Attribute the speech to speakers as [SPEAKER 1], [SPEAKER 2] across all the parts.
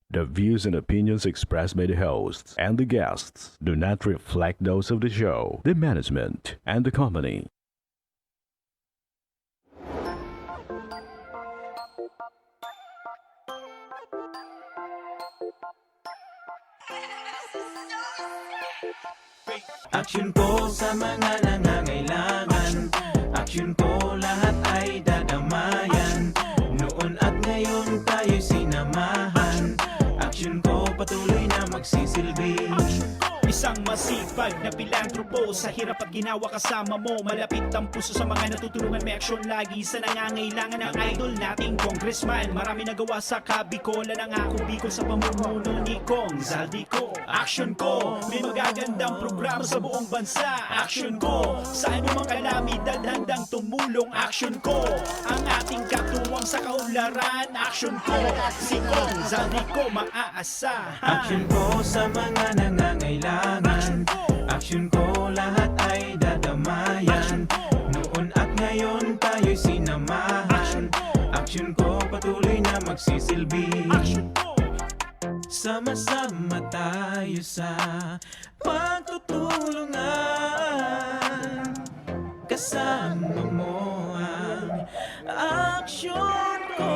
[SPEAKER 1] The views and opinions expressed by the hosts and the guests do not reflect those of the show, the management, and the company.
[SPEAKER 2] Aksyon ko sa mga nangangailangan. Aksyon ko lahat ay dadamayan. Noon at ngayon tayo'y sinamahan. Aksyon ko patuloy na magsisilbi.
[SPEAKER 3] Isang masipag na pilantropo. Sa hirap at ginawa kasama mo. Malapit ang puso sa mga natutulungan. May aksyon lagi sa nangangailangan ng idol nating congressman. Marami nagawa sa Kabikolan. Ang ako Bicol sa pamumuno ni Kong Zaldico. Aksyon ko, may magagandang programa sa buong bansa. Aksyon ko, sa anumang kalamidad handang tumulong. Aksyon ko, ang ating katuwang sa kaunlaran. Aksyon ko, si Kong Zaldico maaasahan.
[SPEAKER 2] Aksyon ko sa mga nangangailangan. Aksyon ko lahat ay dadamayan. Noon at ngayon tayo'y sinamahan. Aksyon ko patuloy na magsisilbi. Sama-sama tayo sa pagtutulungan. Kasama mo ang aksyon ko.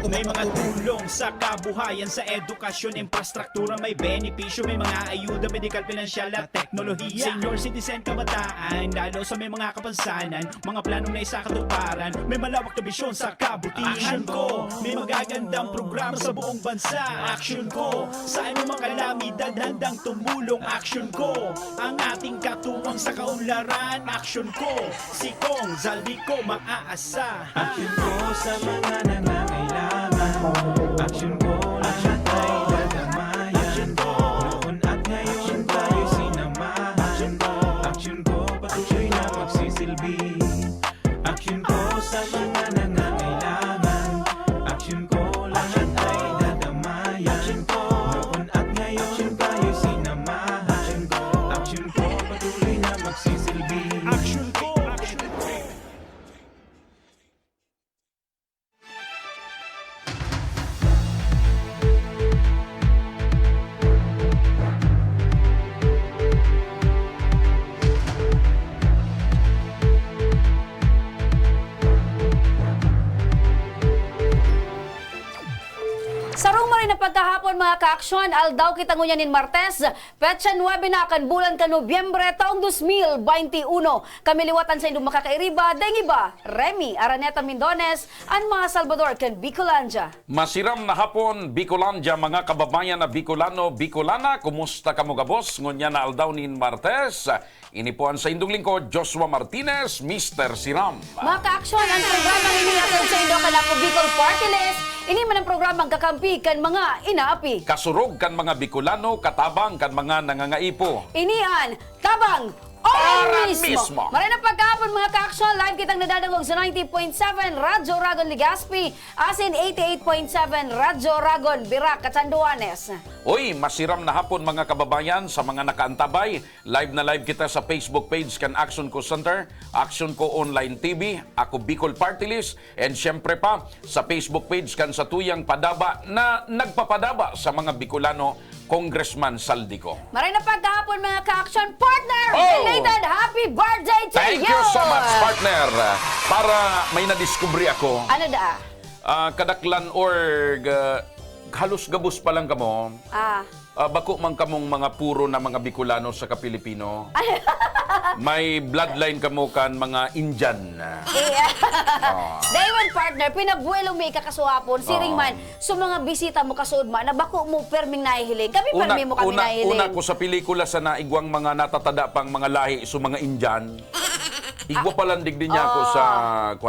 [SPEAKER 3] May mga tulong sa kabuhayan, sa edukasyon, infrastruktura, may benepisyo, may mga ayuda, medikal, pinansyal at teknolohiya. Senior citizen, kabataan, lalo sa may mga kapansanan, mga planong na isakatuparan, may malawak na bisyon sa kabutihan ko. May magagandang programa sa buong bansa. Aksyon ko, sa anumang kalamidad handang tumulong. Aksyon ko, ang ating katuwang sa kaunlaran. Aksyon ko, si Kong Zaldico maaasahan.
[SPEAKER 2] Aksyon ko sa mga nangangailangan. Aksyon ko lahat ay dadamayan. Noon at ngayon tayo'y sinamahan. Aksyon ko patuloy na magsisilbi. Aksyon ko sa mga nangangailangan. Aksyon ko lahat ay dadamayan. Noon at ngayon tayo'y sinamahan. Aksyon ko patuloy na magsisilbi.
[SPEAKER 3] Aksyon ko, aksyon ko.
[SPEAKER 4] Sarong marin na pagkahapon mga kaaksyon, aldaw kita ngunyanin Martes, petsa 9 na kan bulan ka Nobyembre taong 2021. Kami liwatan sa indong makakairiba, dahil iba, Remy Araneta Mindones, ang mga Salvador kan Bicolandia.
[SPEAKER 5] Masiram na hapon, Bicolandia, mga kababayan na Bicolano, Bicolana, kumusta ka mo gabos? Ngunya na aldaw nin Martes, inipuan sa indong lingkod, Joshua Martinez, Mr. Siram.
[SPEAKER 4] Mga kaaksyon, ang programa hinihatan sa indong kanako Bicol Party List, ini man ang programang kakampi kan mga inaapi.
[SPEAKER 5] Kasurog kan mga Bicolano, katabang kan mga nangangaipo.
[SPEAKER 4] Inian, tabang,
[SPEAKER 5] Para
[SPEAKER 4] mismo.
[SPEAKER 5] mismo.
[SPEAKER 4] Maray na pagkahapon mga ka-aksyon, live kitang nadadalog sa 90.7 Radyo Ragon Legazpi, asin 88.7 Radyo Ragon Birac, Catanduanes.
[SPEAKER 5] Uy, masiram na hapon mga kababayan sa mga nakaantabay. Live na live kita sa Facebook page kan Action Ko Center, Action Ko Online TV, ako Bicol Party List, and syempre pa sa Facebook page kan sa Tuyang Padaba na nagpapadaba sa mga Bicolano, Congressman Zaldico.
[SPEAKER 4] Maray na pagkahapon mga ka-aksyon, partner!
[SPEAKER 5] Oh!
[SPEAKER 4] Belated happy birthday to
[SPEAKER 5] Thank
[SPEAKER 4] you!
[SPEAKER 5] you so much, partner. Para may nadiskubre ako,
[SPEAKER 4] Ano da?
[SPEAKER 5] kadaklan or halos gabos pa lang kamo, bako man kamong mga puro na mga Bicolano sa Kapilipino. May bloodline kamo kan mga Indian.
[SPEAKER 4] Dayman partner, pinagbuelong may kakasuhapon, siring man, so mga bisita mo kasuod man, na bako mo perming nahihiling. Kami perming mo kami nahihiling.
[SPEAKER 5] Una ko sa pelikula sa naigwang mga natatada pang mga lahi so mga Indian. Igwa palandig din niya ako sa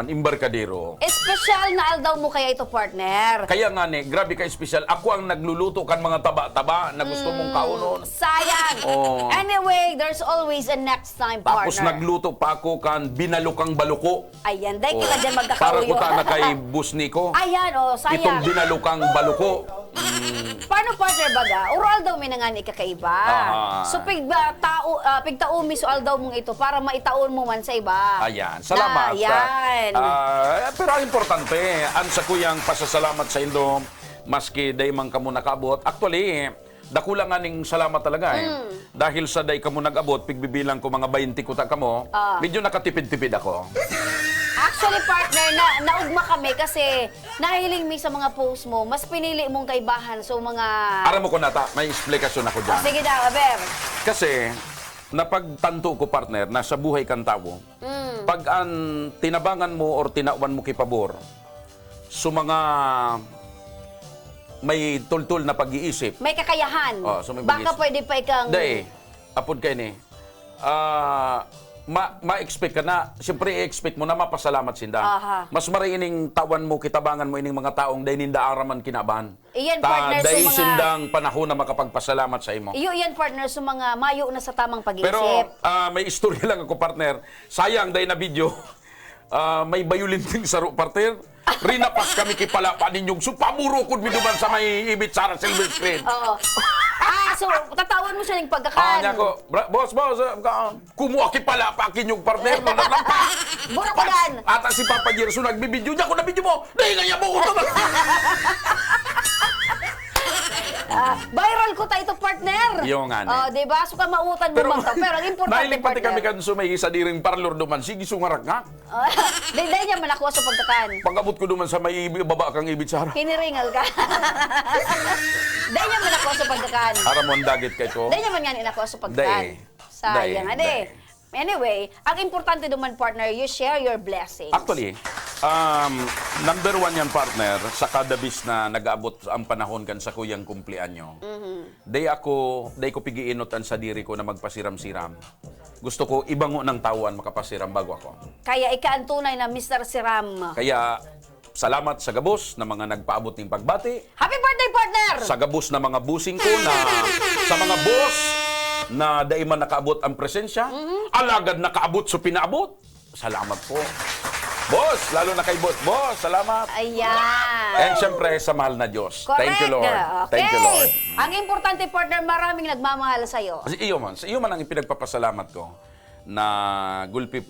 [SPEAKER 5] Embarcadero.
[SPEAKER 4] Espesyal na aldaw mo kaya ito, partner.
[SPEAKER 5] Kaya nga ne, grabe ka espesyal. Ako ang nagluluto kan mga taba-taba na gusto mong kaunon.
[SPEAKER 4] Sayang.
[SPEAKER 5] Oh.
[SPEAKER 4] Anyway, there's always a next time, partner.
[SPEAKER 5] Tapos nagluto pa ako kan binalukang baluko.
[SPEAKER 4] Ayan, dahil kita dyan
[SPEAKER 5] Para
[SPEAKER 4] magkakauyo.
[SPEAKER 5] ko ta na kay Busniko.
[SPEAKER 4] Ayan,
[SPEAKER 5] Itong
[SPEAKER 4] sayang.
[SPEAKER 5] binalukang baluko.
[SPEAKER 4] Paano partner baga? Oral daw may nangani kakaiba. So pigtaumi so aldaw mong ito para maitaon mo man sa iba.
[SPEAKER 5] Ayan, salamat.
[SPEAKER 4] Ayan.
[SPEAKER 5] Pero ang importante, ang sa kuyang pasasalamat sa Indo, maski day man kamo nakaabot. Actually, dakula nga ning salamat talaga Dahil sa day kamo nag-abot, pigbibilang ko mga 20 kuta kamo, medyo nakatipid-tipid ako.
[SPEAKER 4] Actually, partner, naugma kami kasi nahiling mi sa mga post mo, mas pinili mong kaibahan so mga...
[SPEAKER 5] Aram mo ko nata, may explikasyon ako dyan.
[SPEAKER 4] Sige daw, Aber.
[SPEAKER 5] Kasi, napagtanto ko partner, na sa buhay kang tao, pag ang tinabangan mo or tinawan mo kay pabor, so mga may tultul na pag-iisip.
[SPEAKER 4] May kakayahan.
[SPEAKER 5] Oh, so may
[SPEAKER 4] Baka
[SPEAKER 5] pag-iisip.
[SPEAKER 4] pwede pa ikang...
[SPEAKER 5] Day, apod kayo ni. Ma-expect ka na, siyempre i-expect mo na mapasalamat sinda.
[SPEAKER 4] Aha.
[SPEAKER 5] Mas mariining tawan mo, kitabangan mo ining mga taong day ninda araman kinaban.
[SPEAKER 4] Iyan, partner,
[SPEAKER 5] day
[SPEAKER 4] so mga-
[SPEAKER 5] sindang panahon na makapagpasalamat sa imo.
[SPEAKER 4] Iyo yan, partner, sa mga mayo na sa tamang pag-iisip.
[SPEAKER 5] Pero may istorya lang ako, partner. Sayang, dahil na video, may bayulinting saro, partner. Rinapas kami kipala pa ninyong supamurukod minuman sa may ibit sa silver screen.
[SPEAKER 4] Oo. So, tatawan mo siya ng pagkakan.
[SPEAKER 5] Niya ko, boss, kumuha kipala pa kinyong partner.
[SPEAKER 4] Bura ko dan.
[SPEAKER 5] Ata si Papa Gerso nagbibidyo niya ko na video mo. Dahil nga mo ko.
[SPEAKER 4] Viral ko tayo ito, partner.
[SPEAKER 5] Iyo nga, ne.
[SPEAKER 4] Diba? So, kamautan mo bang pero ang importante,
[SPEAKER 5] Nahiling pati kami
[SPEAKER 4] partner.
[SPEAKER 5] kan sumay sa diring parlor duman. Sige, sungarak nga.
[SPEAKER 4] Dahil niya manakuha sa pagkakan.
[SPEAKER 5] Pag-abot ko duman sa may baba kang ibit sa harap.
[SPEAKER 4] Hiniringal ka. Dahil niya manakuha sa pagkakan.
[SPEAKER 5] Aramon dagit kay ko.
[SPEAKER 4] Dahil niya man nga inakuha sa pagkakan.
[SPEAKER 5] Day.
[SPEAKER 4] Sayang,
[SPEAKER 5] Day.
[SPEAKER 4] ade. Anyway, ang importante naman, partner, you share your blessings.
[SPEAKER 5] Actually, number one yan, partner, sa kada bis na nag-aabot ang panahon kan sa kuyang kumplianyo. Day ko pigiinutan sa diri ko na magpasiram-siram. Gusto ko ibango ng tawan makapasiram bago ako.
[SPEAKER 4] Kaya ika ang tunay na Mr. Siram.
[SPEAKER 5] Kaya, salamat sa gabos na mga nagpaabot ng pagbati.
[SPEAKER 4] Happy birthday, partner!
[SPEAKER 5] Sa gabos na mga busing ko na sa mga boss na dahil man nakaabot ang presensya, alagad nakaabot so pinaabot. Salamat po. Boss, lalo na kay boss. Boss, salamat.
[SPEAKER 4] Ayan.
[SPEAKER 5] And syempre, sa mahal na Diyos.
[SPEAKER 4] Correct.
[SPEAKER 5] Thank you, Lord.
[SPEAKER 4] Okay.
[SPEAKER 5] Thank you, Lord.
[SPEAKER 4] Ang importante, partner, maraming nagmamahal sa'yo.
[SPEAKER 5] Kasi sa iyo man ang ipinagpapasalamat ko na gulpi,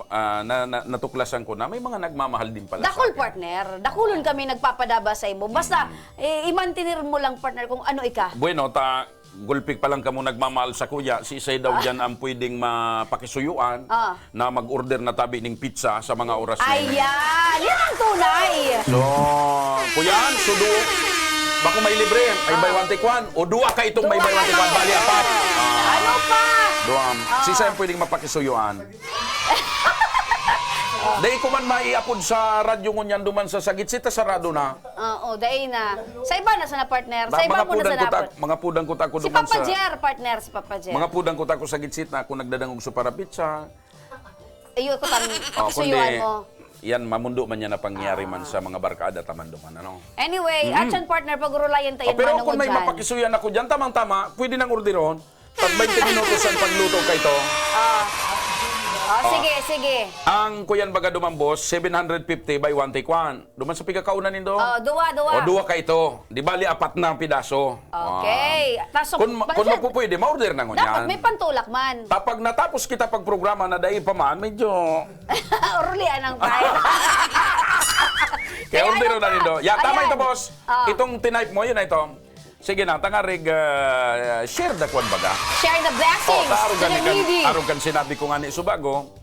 [SPEAKER 5] natuklasan ko na may mga nagmamahal din pala
[SPEAKER 4] Dakol,
[SPEAKER 5] sa akin.
[SPEAKER 4] partner. Dakulon kami nagpapadaba sa imo. Basta, i-mantinir mo lang, partner, kung ano ika.
[SPEAKER 5] Bueno, gulpik pa lang kamo nagmamahal sa kuya. Si Isay daw dyan ang pwedeng mapakisuyuan na mag-order na tabi ng pizza sa mga oras na yun.
[SPEAKER 4] Ayan! Yan ang tunay!
[SPEAKER 5] So, kuyan, sudo. Bako may libre, may buy one take one. O duwa ka itong may buy one take one, bali apat.
[SPEAKER 4] Ano pa?
[SPEAKER 5] Duam. Si Isay ang pwedeng mapakisuyuan. Dahil ko man maiapod sa radyo ngunyan duman sa Sagitsita, sarado na.
[SPEAKER 4] Oo, dahil na. Sa iba na sana, partner. Sa iba mo na sa napot.
[SPEAKER 5] Mga pudang kuta ko
[SPEAKER 4] Si
[SPEAKER 5] duman
[SPEAKER 4] Papa
[SPEAKER 5] sa...
[SPEAKER 4] Jer, partner, si Papa Jer.
[SPEAKER 5] Mga pudang kuta ko sa Gitsita, kung nagdadangog sa para pizza.
[SPEAKER 4] Iyo ko tan
[SPEAKER 5] Kundi,
[SPEAKER 4] pakisuyuan mo.
[SPEAKER 5] yan, mamundo man yan na pangyari man sa mga barkada taman duman, ano?
[SPEAKER 4] Anyway, atyan, partner, pag-urulayan tayo
[SPEAKER 5] Pero
[SPEAKER 4] manungod
[SPEAKER 5] kung may
[SPEAKER 4] dyan.
[SPEAKER 5] mapakisuyan ako dyan, tamang-tama, pwede nang orderon. Pag 20 minutos ang pagluto kay to.
[SPEAKER 4] Sige, sige.
[SPEAKER 5] Ang kuyan baga duman, boss, 750 by 1 take 1. Duman sa pigakaunan nindo.
[SPEAKER 4] Duwa.
[SPEAKER 5] O duwa ka ito. Di bali, apat na pidaso.
[SPEAKER 4] Okay. Taso,
[SPEAKER 5] Kung mo pwede, ma-order na
[SPEAKER 4] dapat
[SPEAKER 5] ngunyan.
[SPEAKER 4] may pantulak man.
[SPEAKER 5] Tapag natapos kita pag-programa na dahil pa man, medyo...
[SPEAKER 4] Urulian ang tayo.
[SPEAKER 5] Kaya ordero na nindo. Ya, tama
[SPEAKER 4] Ayan.
[SPEAKER 5] ito, boss. Itong tinype mo, yun na ito. Sige na, tangarig, share the kwan baga.
[SPEAKER 4] Share the blessings to the needy.
[SPEAKER 5] Aron kan sinabi ko nga ni Subago,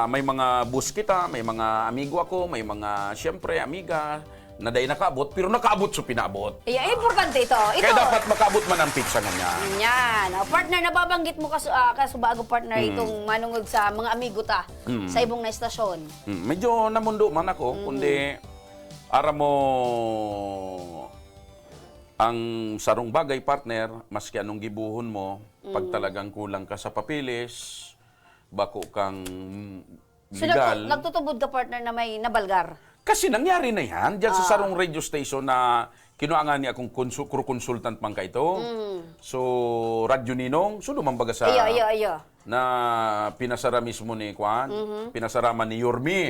[SPEAKER 5] may mga bus kita, may mga amigo ako, may mga, siyempre, amiga, na dahil nakaabot, pero nakaabot so pinabot.
[SPEAKER 4] Yeah, importante ito.
[SPEAKER 5] Kaya dapat makaabot man ang pizza nga niya.
[SPEAKER 4] Yan. Partner, nababanggit mo kasubago, partner, itong manungod sa mga amigo ta sa ibong na estasyon.
[SPEAKER 5] Medyo namundo man ako, kundi aram mo ang sarong bagay, partner, maski anong gibuhon mo, pag talagang kulang ka sa papilis, bako kang
[SPEAKER 4] So,
[SPEAKER 5] legal.
[SPEAKER 4] nagtutubod ka, partner, na may nabalgar.
[SPEAKER 5] Kasi nangyari na yan, dyan sa sarong radio station na kinuangan niya akong consultant man ka ito. So, Radyo Ninong, so lumambaga sa...
[SPEAKER 4] Iyo.
[SPEAKER 5] Na pinasara mismo ni Kwan, pinasaraman ni Yormi.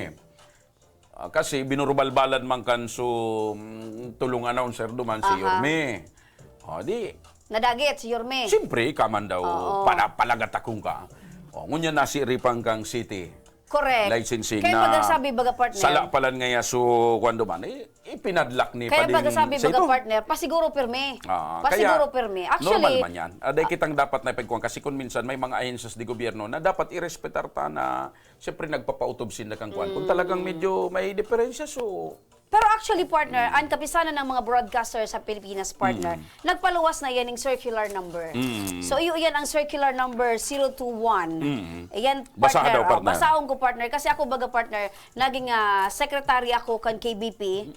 [SPEAKER 5] Kasi binurubalbalan man kan so tulong announcer duman si Yormi. Di,
[SPEAKER 4] Nadagit si Yorme.
[SPEAKER 5] siyempre, kaman daw, palagat akong ka. Ngunya na si Ripang kang City. licensing
[SPEAKER 4] Kaya
[SPEAKER 5] na
[SPEAKER 4] pagkasabi baga partner.
[SPEAKER 5] sala palan nga so kwando man ipinadlak ni
[SPEAKER 4] Kaya
[SPEAKER 5] pading
[SPEAKER 4] pagkasabi
[SPEAKER 5] sa
[SPEAKER 4] baga
[SPEAKER 5] ito.
[SPEAKER 4] partner, pasiguro pirme.
[SPEAKER 5] Kaya
[SPEAKER 4] Pasiguro pirme.
[SPEAKER 5] normal
[SPEAKER 4] Actually,
[SPEAKER 5] man yan. Aday kitang dapat na ipagkuhan kasi kung minsan may mga ahensas di gobyerno na dapat irespetar ta na siyempre nagpapautob sila kang kuhan. Kung talagang medyo may diferensya so
[SPEAKER 4] pero actually, partner, ang kapisanan ng mga broadcaster sa Pilipinas, partner, nagpaluwas na yan ng circular number. So, yan ang circular number 021. Ayan,
[SPEAKER 5] Basa ka
[SPEAKER 4] partner.
[SPEAKER 5] daw, partner.
[SPEAKER 4] Basaon ko, partner. Kasi ako, baga, partner, naging secretary ako kan KBP.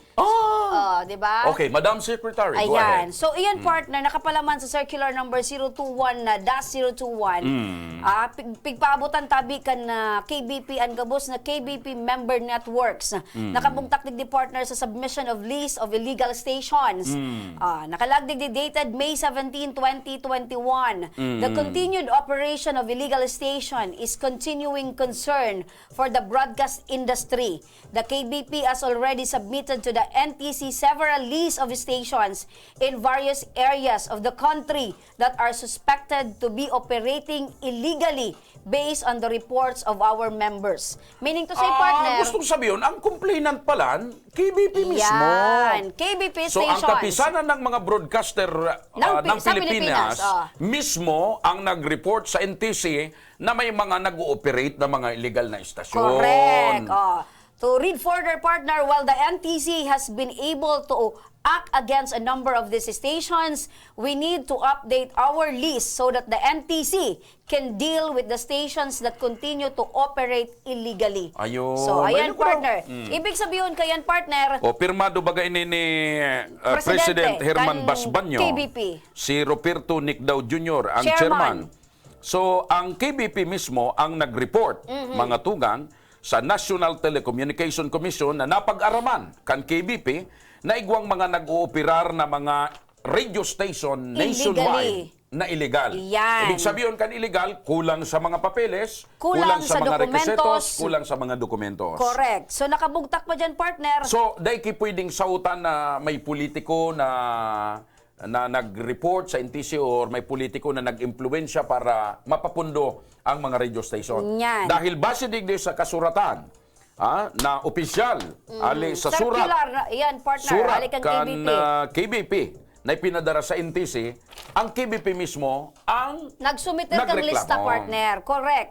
[SPEAKER 4] Di ba?
[SPEAKER 5] okay, Madam Secretary, go ahead.
[SPEAKER 4] Ayan. So, iyan, partner, nakapalaman sa circular number 021 na -021. Pigpaabutan tabi kan KBP ang gabos na KBP member networks. Nakabungtak di partner sa submission of list of illegal stations. Nakalagdig di dated May 17, 2021. The continued operation of illegal station is continuing concern for the broadcast industry. The KBP has already submitted to the NTC several lists of stations in various areas of the country that are suspected to be operating illegally based on the reports of our members. Meaning to say, partner,
[SPEAKER 5] Gustong sabihin, ang complainant pala, KBP mismo.
[SPEAKER 4] yan, KBP
[SPEAKER 5] So, ang
[SPEAKER 4] stations.
[SPEAKER 5] kapisanan ng mga broadcaster ng
[SPEAKER 4] sa
[SPEAKER 5] Pilipinas,
[SPEAKER 4] Pilipinas,
[SPEAKER 5] mismo ang nag-report sa NTC na may mga nag-ooperate na mga illegal na istasyon.
[SPEAKER 4] Correct. To read further, partner, while the NTC has been able to act against a number of these stations, we need to update our list so that the NTC can deal with the stations that continue to operate illegally.
[SPEAKER 5] Ayun.
[SPEAKER 4] So, ayan,
[SPEAKER 5] Ayun ko.
[SPEAKER 4] partner. Ibig sabihin kayan, partner,
[SPEAKER 5] O pirmado baga ini ni
[SPEAKER 4] Presidente
[SPEAKER 5] President Herman
[SPEAKER 4] kan
[SPEAKER 5] Basbanyo,
[SPEAKER 4] KBP.
[SPEAKER 5] si Roberto Nicdao Jr. ang
[SPEAKER 4] Chairman.
[SPEAKER 5] chairman. So ang KBP mismo ang nag-report mga tugang sa National Telecommunication Commission na napag-araman kan KBP na igwang mga nag-ooperar na mga radio station nationwide na illegal.
[SPEAKER 4] Yan.
[SPEAKER 5] Ibig sabihin kan illegal, kulang sa mga papeles,
[SPEAKER 4] Kulang sa
[SPEAKER 5] mga
[SPEAKER 4] dokumentos.
[SPEAKER 5] requisitos, kulang sa mga dokumentos.
[SPEAKER 4] correct. So, nakabugtak pa dyan, partner.
[SPEAKER 5] So, dahil pwedeng sautan na may politiko na nag-report sa NTC or may politiko na nag-impluensya para mapapundo ang mga radio station.
[SPEAKER 4] Yan.
[SPEAKER 5] Dahil base digdi sa kasuratan na opisyal, ali sa surat,
[SPEAKER 4] Circular, yan, partner.
[SPEAKER 5] surat
[SPEAKER 4] Halik ang
[SPEAKER 5] kan
[SPEAKER 4] KBP.
[SPEAKER 5] KBP na ipinadara sa NTC, ang KBP mismo ang
[SPEAKER 4] Nagsumiter kang
[SPEAKER 5] nagreklamo.
[SPEAKER 4] lista, partner. Correct.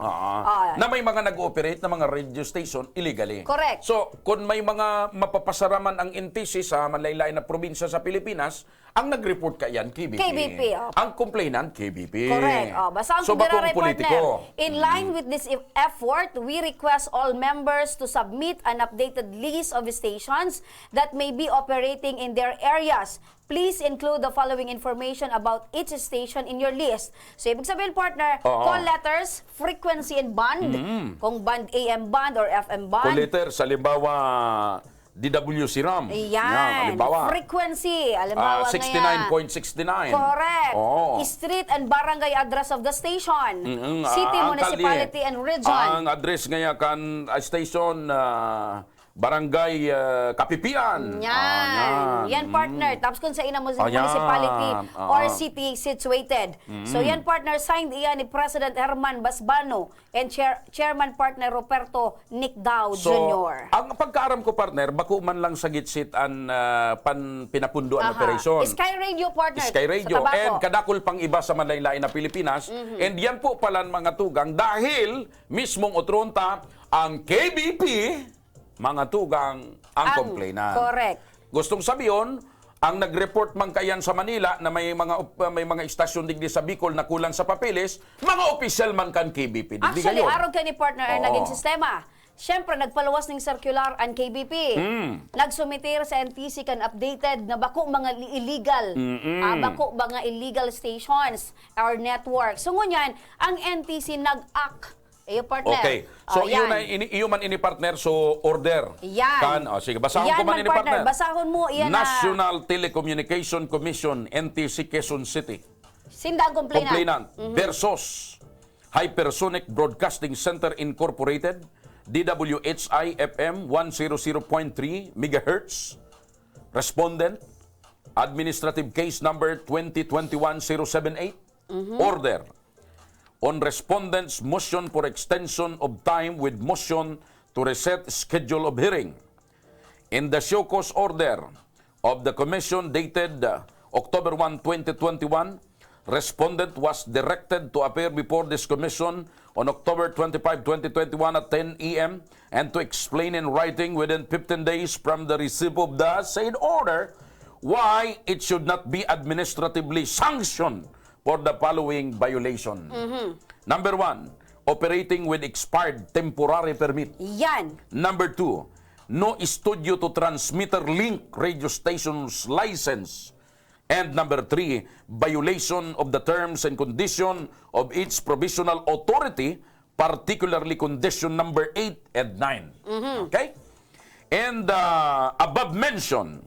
[SPEAKER 5] Na may mga nag-ooperate na mga radio station illegally.
[SPEAKER 4] Correct.
[SPEAKER 5] So, kung may mga mapapasaraman ang NTC sa malaylay na probinsya sa Pilipinas, ang nag-report ka yan, KBP.
[SPEAKER 4] KBP,
[SPEAKER 5] Ang complainant, KBP.
[SPEAKER 4] Correct. Basta ang
[SPEAKER 5] so, bakong
[SPEAKER 4] partner.
[SPEAKER 5] politiko.
[SPEAKER 4] In line with this effort, we request all members to submit an updated list of stations that may be operating in their areas. Please include the following information about each station in your list. So, ibig sabihin, partner, call letters, frequency and band, kung band AM band or FM band.
[SPEAKER 5] Kuleter, sa limbawa, DWC RAM.
[SPEAKER 4] Yan.
[SPEAKER 5] Halimbawa.
[SPEAKER 4] Frequency. Halimbawa
[SPEAKER 5] 69.69.
[SPEAKER 4] Correct.
[SPEAKER 5] Oo.
[SPEAKER 4] Street and barangay address of the station. City,
[SPEAKER 5] ang
[SPEAKER 4] municipality,
[SPEAKER 5] kalye.
[SPEAKER 4] and region.
[SPEAKER 5] Ang address ngayon kan station, barangay Kapipian.
[SPEAKER 4] Yan, partner. Tapos kung sa ina
[SPEAKER 5] Ayan.
[SPEAKER 4] municipality or city situated. So yan, partner, signed iyan ni President Herman Basbano and Chairman partner Roberto Nicdao
[SPEAKER 5] So,
[SPEAKER 4] Jr.
[SPEAKER 5] ang pagkaaram ko, partner, bako man lang sa gitsit ang pinapunduan operation.
[SPEAKER 4] Sky Radio, partner.
[SPEAKER 5] Sky Radio.
[SPEAKER 4] Sa Tabaco.
[SPEAKER 5] And kadakol pang iba sa malaylain na Pilipinas. And yan po pala mga tugang dahil mismong utronta ang KBP, mga tugang ang complainant.
[SPEAKER 4] Correct.
[SPEAKER 5] Gustong sabiyon, ang nag-report man kayan sa Manila na may mga istasyon digdi sa Bicol na kulang sa papeles, mga opisyal man kan KBP. Digdi
[SPEAKER 4] Actually,
[SPEAKER 5] gayon.
[SPEAKER 4] araw ka ni partner ay
[SPEAKER 5] Oo.
[SPEAKER 4] naging sistema. Siyempre, nagpaluwas ng circular ang KBP. Nagsumitir sa NTC kan updated na bako mga illegal. Bako mga illegal stations or networks. So, ngunyan, ang NTC nag-act. Partner.
[SPEAKER 5] Okay. So,
[SPEAKER 4] yan.
[SPEAKER 5] iyo man ini partner, so order.
[SPEAKER 4] Yan.
[SPEAKER 5] Sige, basahon
[SPEAKER 4] Yan
[SPEAKER 5] ko man
[SPEAKER 4] man,
[SPEAKER 5] ini
[SPEAKER 4] partner.
[SPEAKER 5] partner.
[SPEAKER 4] Basahon mo, yan na.
[SPEAKER 5] National Telecommunication Commission, NTC Quezon City.
[SPEAKER 4] Sindang complainant.
[SPEAKER 5] Versus Hypersonic Broadcasting Center Incorporated, DWHI FM 100.3 MHz. Respondent, Administrative Case Number 2021-078. Order. on respondents' motion for extension of time with motion to reset schedule of hearing. In the show cause order of the Commission dated October 1, 2021, respondent was directed to appear before this Commission on October 25, 2021 at 10 a.m. and to explain in writing within 15 days from the receipt of the said order why it should not be administratively sanctioned for the following violation. Number 1, operating with expired temporary permit.
[SPEAKER 4] Yan.
[SPEAKER 5] Number 2, no studio to transmitter link radio station's license. And number 3, violation of the terms and condition of each provisional authority, particularly condition number 8 and 9. Okay? And above mentioned,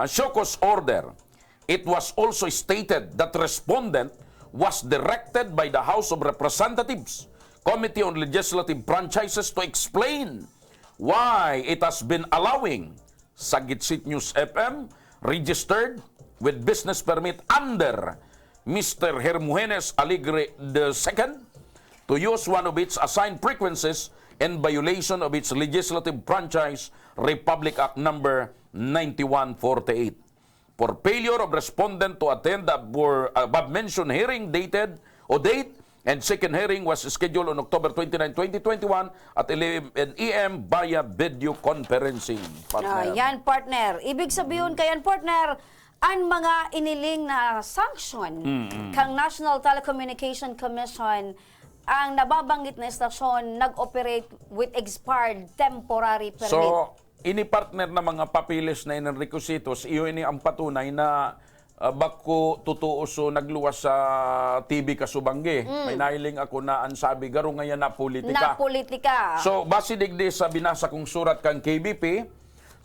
[SPEAKER 5] show cause order, it was also stated that respondent was directed by the House of Representatives Committee on Legislative Franchises to explain why it has been allowing Sagitsit News FM registered with business permit under Mr. Hermogenes Alegre II to use one of its assigned frequencies in violation of its legislative franchise Republic Act number 9148. For failure of respondent to attend the above-mentioned hearing date, and second hearing was scheduled on October 29, 2021 at 11 a.m. via video conferencing. Partner.
[SPEAKER 4] Yan, partner. Ibig sabihin kayan, partner, ang mga iniling na sanction kang National Telecommunication Commission ang nababanggit na estasyon nag-operate with expired temporary permit.
[SPEAKER 5] So, ini partner na mga papilis na inang requisitos, iyo ini ang patunay na bako totoo so nagluwas sa TV kasubangge. May nailing ako na ang sabi, garo ngayon na politika.
[SPEAKER 4] Na politika.
[SPEAKER 5] So, base digdi sa binasa kong surat kang KBP,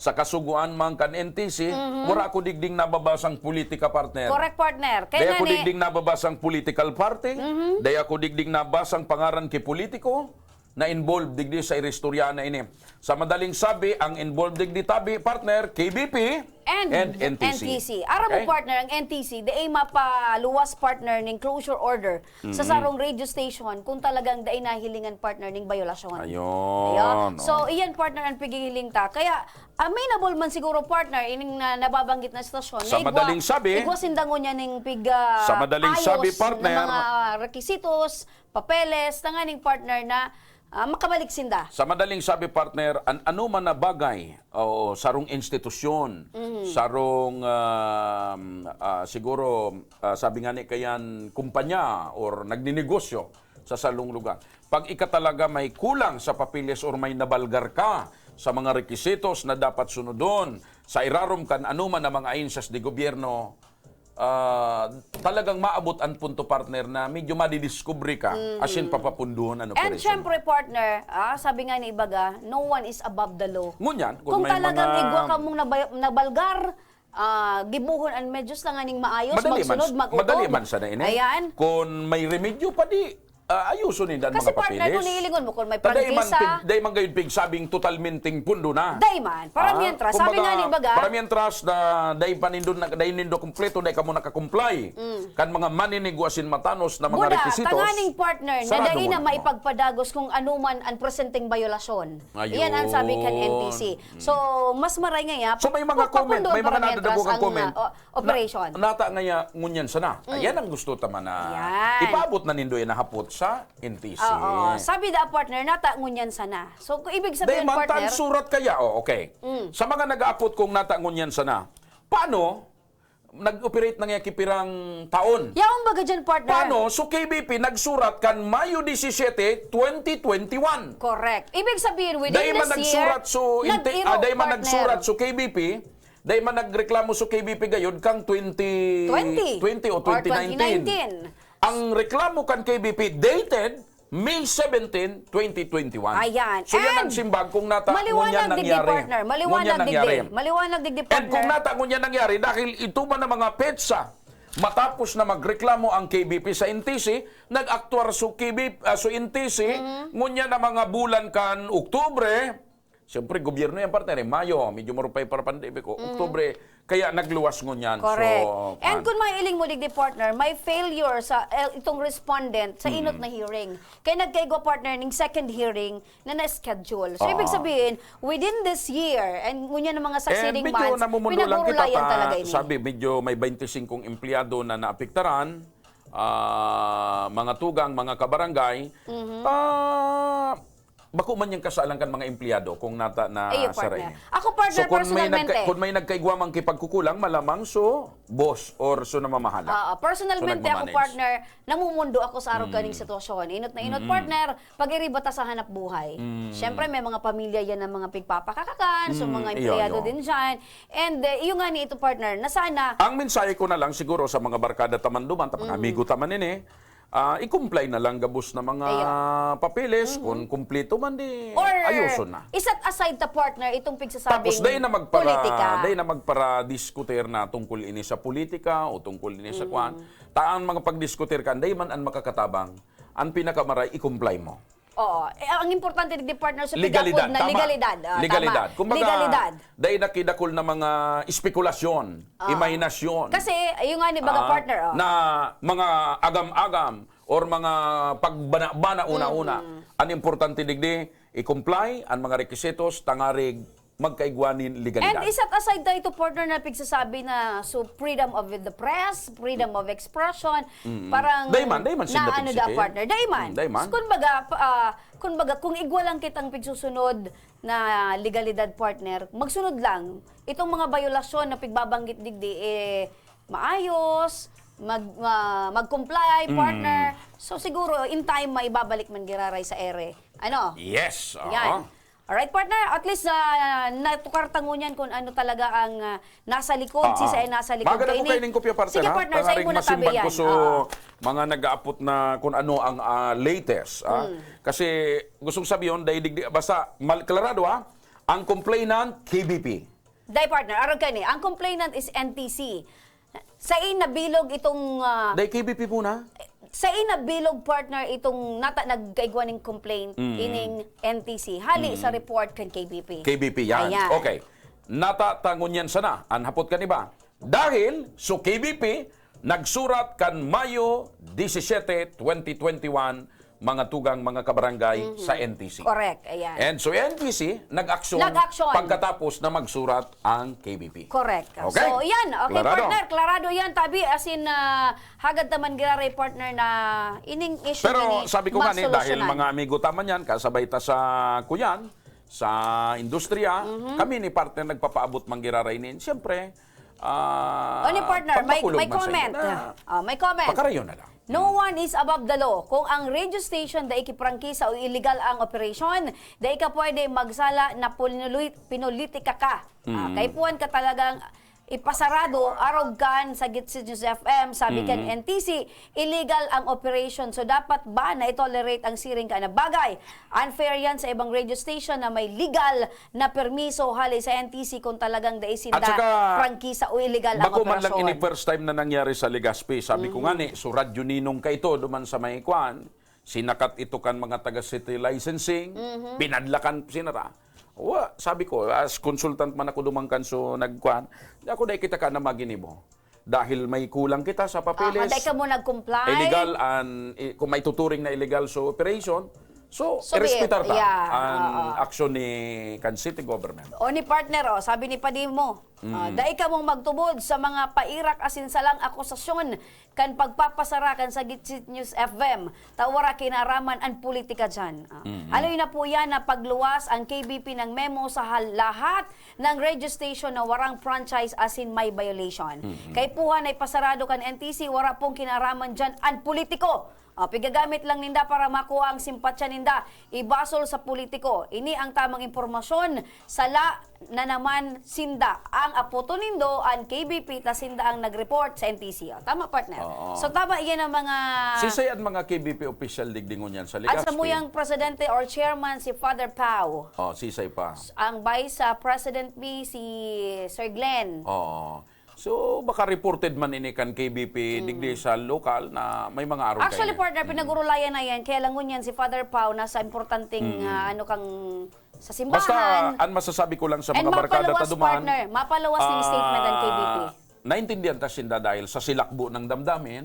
[SPEAKER 5] sa kasuguan man kan NTC, wala ako digding nababasang politika, partner.
[SPEAKER 4] Correct, partner.
[SPEAKER 5] Dahil ako digding nababasang political party, dahil ako digding nabasang pangaran ki politiko, na involved digdi sa iristorya na ini. Sa madaling sabi, ang involved digdi tabi, partner, KBP and NTC.
[SPEAKER 4] Aram mo, partner, ang NTC, di ay mapaluwas, partner, ng closure order sa sarong radio station kung talagang di ay nahilingan, partner, ng violasyon.
[SPEAKER 5] Ayun.
[SPEAKER 4] So, iyan, partner, ang pigihiling ta. Kaya, amenable man siguro, partner, ining nababanggit na estasyon.
[SPEAKER 5] Sa madaling sabi,
[SPEAKER 4] igwa sindango niya ng
[SPEAKER 5] sa madaling
[SPEAKER 4] ayos
[SPEAKER 5] sabi, partner,
[SPEAKER 4] ng mga requisitos, papeles, tanganing partner na makabalik sinda.
[SPEAKER 5] Sa madaling sabi, partner, ano man na bagay o sarong institusyon, sarong siguro sabi nga ni kayan kumpanya or nagninegosyo sa salong lugar. Pag ika talaga may kulang sa papilis or may nabalgar ka sa mga requisitos na dapat sunodon, sa irarom kan ano man na mga ahensiyas de gobyerno, talagang maabot ang punto, partner, na medyo madidiscovery ka asin papapunduhan ang operation.
[SPEAKER 4] And syempre, partner, sabi nga ni Ibaga, no one is above the law.
[SPEAKER 5] Ngunyan,
[SPEAKER 4] Kung
[SPEAKER 5] may
[SPEAKER 4] talagang
[SPEAKER 5] mga
[SPEAKER 4] igwa ka mong nabalgar, gibuhon ang medyos lang aning maayos, magsunod, mag-utog.
[SPEAKER 5] Madali man sana ini.
[SPEAKER 4] Ayan.
[SPEAKER 5] Kung may remedyo pa di, ayusin din
[SPEAKER 4] Kasi
[SPEAKER 5] mga
[SPEAKER 4] partner,
[SPEAKER 5] papilis.
[SPEAKER 4] kung nihilingon mo, kung may prangkisa,
[SPEAKER 5] Day man gayud pig sabing totalmenting pundo na.
[SPEAKER 4] day man. Para mientras, sabi nga ni Ibaga,
[SPEAKER 5] para mientras na day panindon na day nindo kompleto day kamo naka-comply. Kan mga maniniguasin matanos na mga
[SPEAKER 4] Buda,
[SPEAKER 5] requisitos.
[SPEAKER 4] tanganing partner, na
[SPEAKER 5] sarado
[SPEAKER 4] dahil na
[SPEAKER 5] mo.
[SPEAKER 4] maipagpadagos kung anuman ang presenting violasyon.
[SPEAKER 5] Ayun.
[SPEAKER 4] Iyan ang sabi kan NTC. So, mas maray nga
[SPEAKER 5] So may mga comment, may mga nadadagugang comment.
[SPEAKER 4] Operation.
[SPEAKER 5] Nata ngaya ngunyan sana. Ayan ang gusto tama na
[SPEAKER 4] Yan.
[SPEAKER 5] ipaabot na nindo inahapot sa NTC.
[SPEAKER 4] Oo. Sabi da partner, natangon yan sana. So, kung ibig
[SPEAKER 5] Day
[SPEAKER 4] sabihin,
[SPEAKER 5] man
[SPEAKER 4] partner,
[SPEAKER 5] surat kaya. Okay. Sa mga nag-aapot kong natangunyan sana, paano nag-operate na nga kipirang taon?
[SPEAKER 4] yaong baga dyan, partner.
[SPEAKER 5] Paano? So KBP nagsurat kan Mayo 17, 2021.
[SPEAKER 4] Correct. Ibig sabihin, within
[SPEAKER 5] Day man
[SPEAKER 4] this year,
[SPEAKER 5] nagsurat so day man nagsurat so KBP, day man nagreklamo so KBP gayud kang 20 o 2019. Ang reklamo kan KBP dated May 17, 2021.
[SPEAKER 4] Ayan.
[SPEAKER 5] So yan
[SPEAKER 4] And
[SPEAKER 5] ang simbag kung natangon yan
[SPEAKER 4] maliwanag digdi,
[SPEAKER 5] nangyari.
[SPEAKER 4] partner. Maliwanag digdi. Maliwanag digdi, partner.
[SPEAKER 5] And kung natangon yan nangyari, dahil ito man ang mga petsa, matapos na magreklamo ang KBP sa NTC, nag-aktuar so KBP, so NTC, ngunya na mga bulan kan Oktubre, Siyempre, gobyerno yan, partner. Mayo, medyo marupay para pandemic ko. Oktubre, kaya nagluwas ngunyan.
[SPEAKER 4] Correct.
[SPEAKER 5] So,
[SPEAKER 4] And kung may iling mo digdi partner, may failure sa itong respondent sa inot na hearing. Kaya nagkaigo partner ng second hearing na na-schedule. So ibig sabihin, within this year, and ngunyan ng mga succeeding
[SPEAKER 5] medyo
[SPEAKER 4] months,
[SPEAKER 5] namumundo lang kita
[SPEAKER 4] pinagurulayan talaga ini.
[SPEAKER 5] sabi, medyo may 25 empleyado na naapektaran, mga tugang, mga kabarangay, bako man yung kasalang kan mga empleyado kung nata na
[SPEAKER 4] Ayo,
[SPEAKER 5] saray.
[SPEAKER 4] partner. Ako, partner, personalmente.
[SPEAKER 5] Kung may nagkaigwamang kipagkukulang, malamang so boss or so namamahala.
[SPEAKER 4] Personalmente
[SPEAKER 5] So,
[SPEAKER 4] ako
[SPEAKER 5] nagmamanage.
[SPEAKER 4] partner, namumundo ako sa araw kaning sitwasyon. Inot na inot partner, pag-iribata sa hanap buhay. Siyempre may mga pamilya yan ng mga pigpapakakakan, so mga empleyado
[SPEAKER 5] iyo.
[SPEAKER 4] din dyan. And yung nga ni ito partner, na sana,
[SPEAKER 5] Ang mensahe ko na lang siguro sa mga barkada taman-duman, mga amigo taman ini, i-comply na lang gabos na mga papeles. Kung kumpleto man di,
[SPEAKER 4] or
[SPEAKER 5] ayuson na.
[SPEAKER 4] iset aside ta partner itong pigsasabing
[SPEAKER 5] Tapos day na
[SPEAKER 4] politika.
[SPEAKER 5] magpara diskutir na tungkol ini sa politika o tungkol ini sa kwan. Taan mga pagdiskutir kan day man ang makakatabang. Ang pinakamaray i-comply mo.
[SPEAKER 4] Oo. Ang importante din partner sa
[SPEAKER 5] Legalidad,
[SPEAKER 4] pigapod na
[SPEAKER 5] tama.
[SPEAKER 4] legalidad.
[SPEAKER 5] Legalidad.
[SPEAKER 4] Tama.
[SPEAKER 5] Kumbaga,
[SPEAKER 4] Legalidad.
[SPEAKER 5] day nakidakol na mga espekulation, imahinasyon.
[SPEAKER 4] Kasi, yung nga ni baga partner,
[SPEAKER 5] Na mga agam-agam or mga pagbana-bana una-una. Ang importante digdi, i-comply ang mga requisitos, tangarig, magkaigwanin legalidad.
[SPEAKER 4] And iset aside tayo ito partner na pigsasabi na so freedom of the press, freedom of expression, parang
[SPEAKER 5] Dayman sila
[SPEAKER 4] na ano
[SPEAKER 5] pigsige.
[SPEAKER 4] da partner. Dayman.
[SPEAKER 5] Dayman.
[SPEAKER 4] So, kumbaga, kung igwalang kitang pigsusunod na legalidad partner, magsunod lang. Itong mga violasyon na pigbabanggit digdi, maayos, mag-comply, partner. So siguro, in time, maibabalik man giraray sa ere. Ano?
[SPEAKER 5] Yes.
[SPEAKER 4] Yan. Alright, partner. At least, natukar tangunyan kung ano talaga ang nasa likod. Si Say nasa likod.
[SPEAKER 5] Maganda ko kayo ng kopya, partner.
[SPEAKER 4] Sige, partner. Sa'yo
[SPEAKER 5] Tangaring
[SPEAKER 4] muna tabi
[SPEAKER 5] masimbang
[SPEAKER 4] yan.
[SPEAKER 5] ko so mga nag-aapot na kung ano ang latest. Kasi gustong sabihin, basta klarado ang complainant, KBP.
[SPEAKER 4] Day, partner. Aron ka ni. Ang complainant is NTC. Sa nabilog itong...
[SPEAKER 5] Dahil KBP muna.
[SPEAKER 4] sa inabilog partner itong nagkaigwa ng complaint ining NTC hali sa report kan KBP.
[SPEAKER 5] KBP yan.
[SPEAKER 4] Ayan.
[SPEAKER 5] Okay. Natatangon yan sana. Anhapot ka ba? Dahil so KBP nagsurat kan Mayo 17, 2021 mga tugang mga kabarangay sa NTC.
[SPEAKER 4] Correct. Ayan.
[SPEAKER 5] And so NTC nag-aksyon pagkatapos na magsurat ang KBP.
[SPEAKER 4] Correct.
[SPEAKER 5] Okay.
[SPEAKER 4] So, yan. Okay,
[SPEAKER 5] Klarado.
[SPEAKER 4] partner. Klarado yan. Tabi, as in, hagad naman giraray partner na ining issue
[SPEAKER 5] Pero
[SPEAKER 4] ini
[SPEAKER 5] sabi ko nga dahil
[SPEAKER 4] masolusyonan.
[SPEAKER 5] mga amigo taman yan, kasabay ta sa kuyan, sa industriya, kami ni partner nagpapaabot manggiraray nin. Siyempre,
[SPEAKER 4] Ni partner, may
[SPEAKER 5] pagpakulog man sa
[SPEAKER 4] comment.
[SPEAKER 5] inyo na
[SPEAKER 4] May comment.
[SPEAKER 5] Pakarayo na lang.
[SPEAKER 4] No one is above the law. Kung ang radio station da ikiprangkisa o illegal ang operation, da ka pwede magsala na pinulitika ka. Kay puwan ka talagang ipasarado, arog kan sa Gitsit News FM, sabi kan NTC, illegal ang operation. So dapat ba na itolerate ang siring ka na bagay? Unfair yan sa ibang radio station na may legal na permiso hali sa NTC kung talagang daisin
[SPEAKER 5] At
[SPEAKER 4] da
[SPEAKER 5] saka,
[SPEAKER 4] prangkisa o illegal ang
[SPEAKER 5] bako man lang
[SPEAKER 4] operasyon.
[SPEAKER 5] ini first time na nangyari sa Legazpi. Sabi ko nga ni, so radyo ninong ka ito, duman sa may kwan, sinakat ito kan mga taga-city licensing, pinadlakan sinara. Sabi ko, as consultant man ako dumangkan so nagkwan, ako dahil kita ka na maginibo. Dahil may kulang kita sa papeles,
[SPEAKER 4] Dahil ka mo nag-comply.
[SPEAKER 5] illegal, kung may tuturing na illegal so operation, so
[SPEAKER 4] So,
[SPEAKER 5] irespetar ta
[SPEAKER 4] yeah,
[SPEAKER 5] ang aksyon ni kan city government.
[SPEAKER 4] O ni partner, sabi ni Padimo, dahil ka mong magtubod sa mga pairak asinsalang akusasyon kan pagpapasarakan sa Gitsit News FM, tawara kinaraman ang politika dyan. Aloy na po yan na pagluwas ang KBP ng memo sa lahat ng radio station na warang franchise asin may violation. Kay puhan ay pasarado kan NTC, wara pong kinaraman dyan ang politiko. Pigagamit lang ninda para makuha ang simpatsya ninda. Ibasol sa politiko. Ini ang tamang impormasyon. Sala na naman sinda. Ang apoto nindo, ang KBP, ta sinda ang nag-report sa NTC. Tama, partner? So, tama yan ang mga...
[SPEAKER 5] Sisay at mga KBP official digdingon yan sa Legazpi.
[SPEAKER 4] At sa muyang presidente or chairman, si Father Pau.
[SPEAKER 5] Sisay pa.
[SPEAKER 4] Ang vice president B, si Sir Glenn.
[SPEAKER 5] So, baka reported man ini kan KBP digdi sa lokal na may mga araw
[SPEAKER 4] Actually, partner, pinagurulayan na yan. Kaya lang yan si Father Pau nasa importanteng ano kang sa
[SPEAKER 5] Basta,
[SPEAKER 4] simbahan.
[SPEAKER 5] ang masasabi ko lang sa
[SPEAKER 4] And
[SPEAKER 5] mga barkada
[SPEAKER 4] mapalawas,
[SPEAKER 5] taduman,
[SPEAKER 4] partner. Mapalawas ng statement ng KBP.
[SPEAKER 5] Naintindihan ta sinda dahil sa silakbo ng damdamin,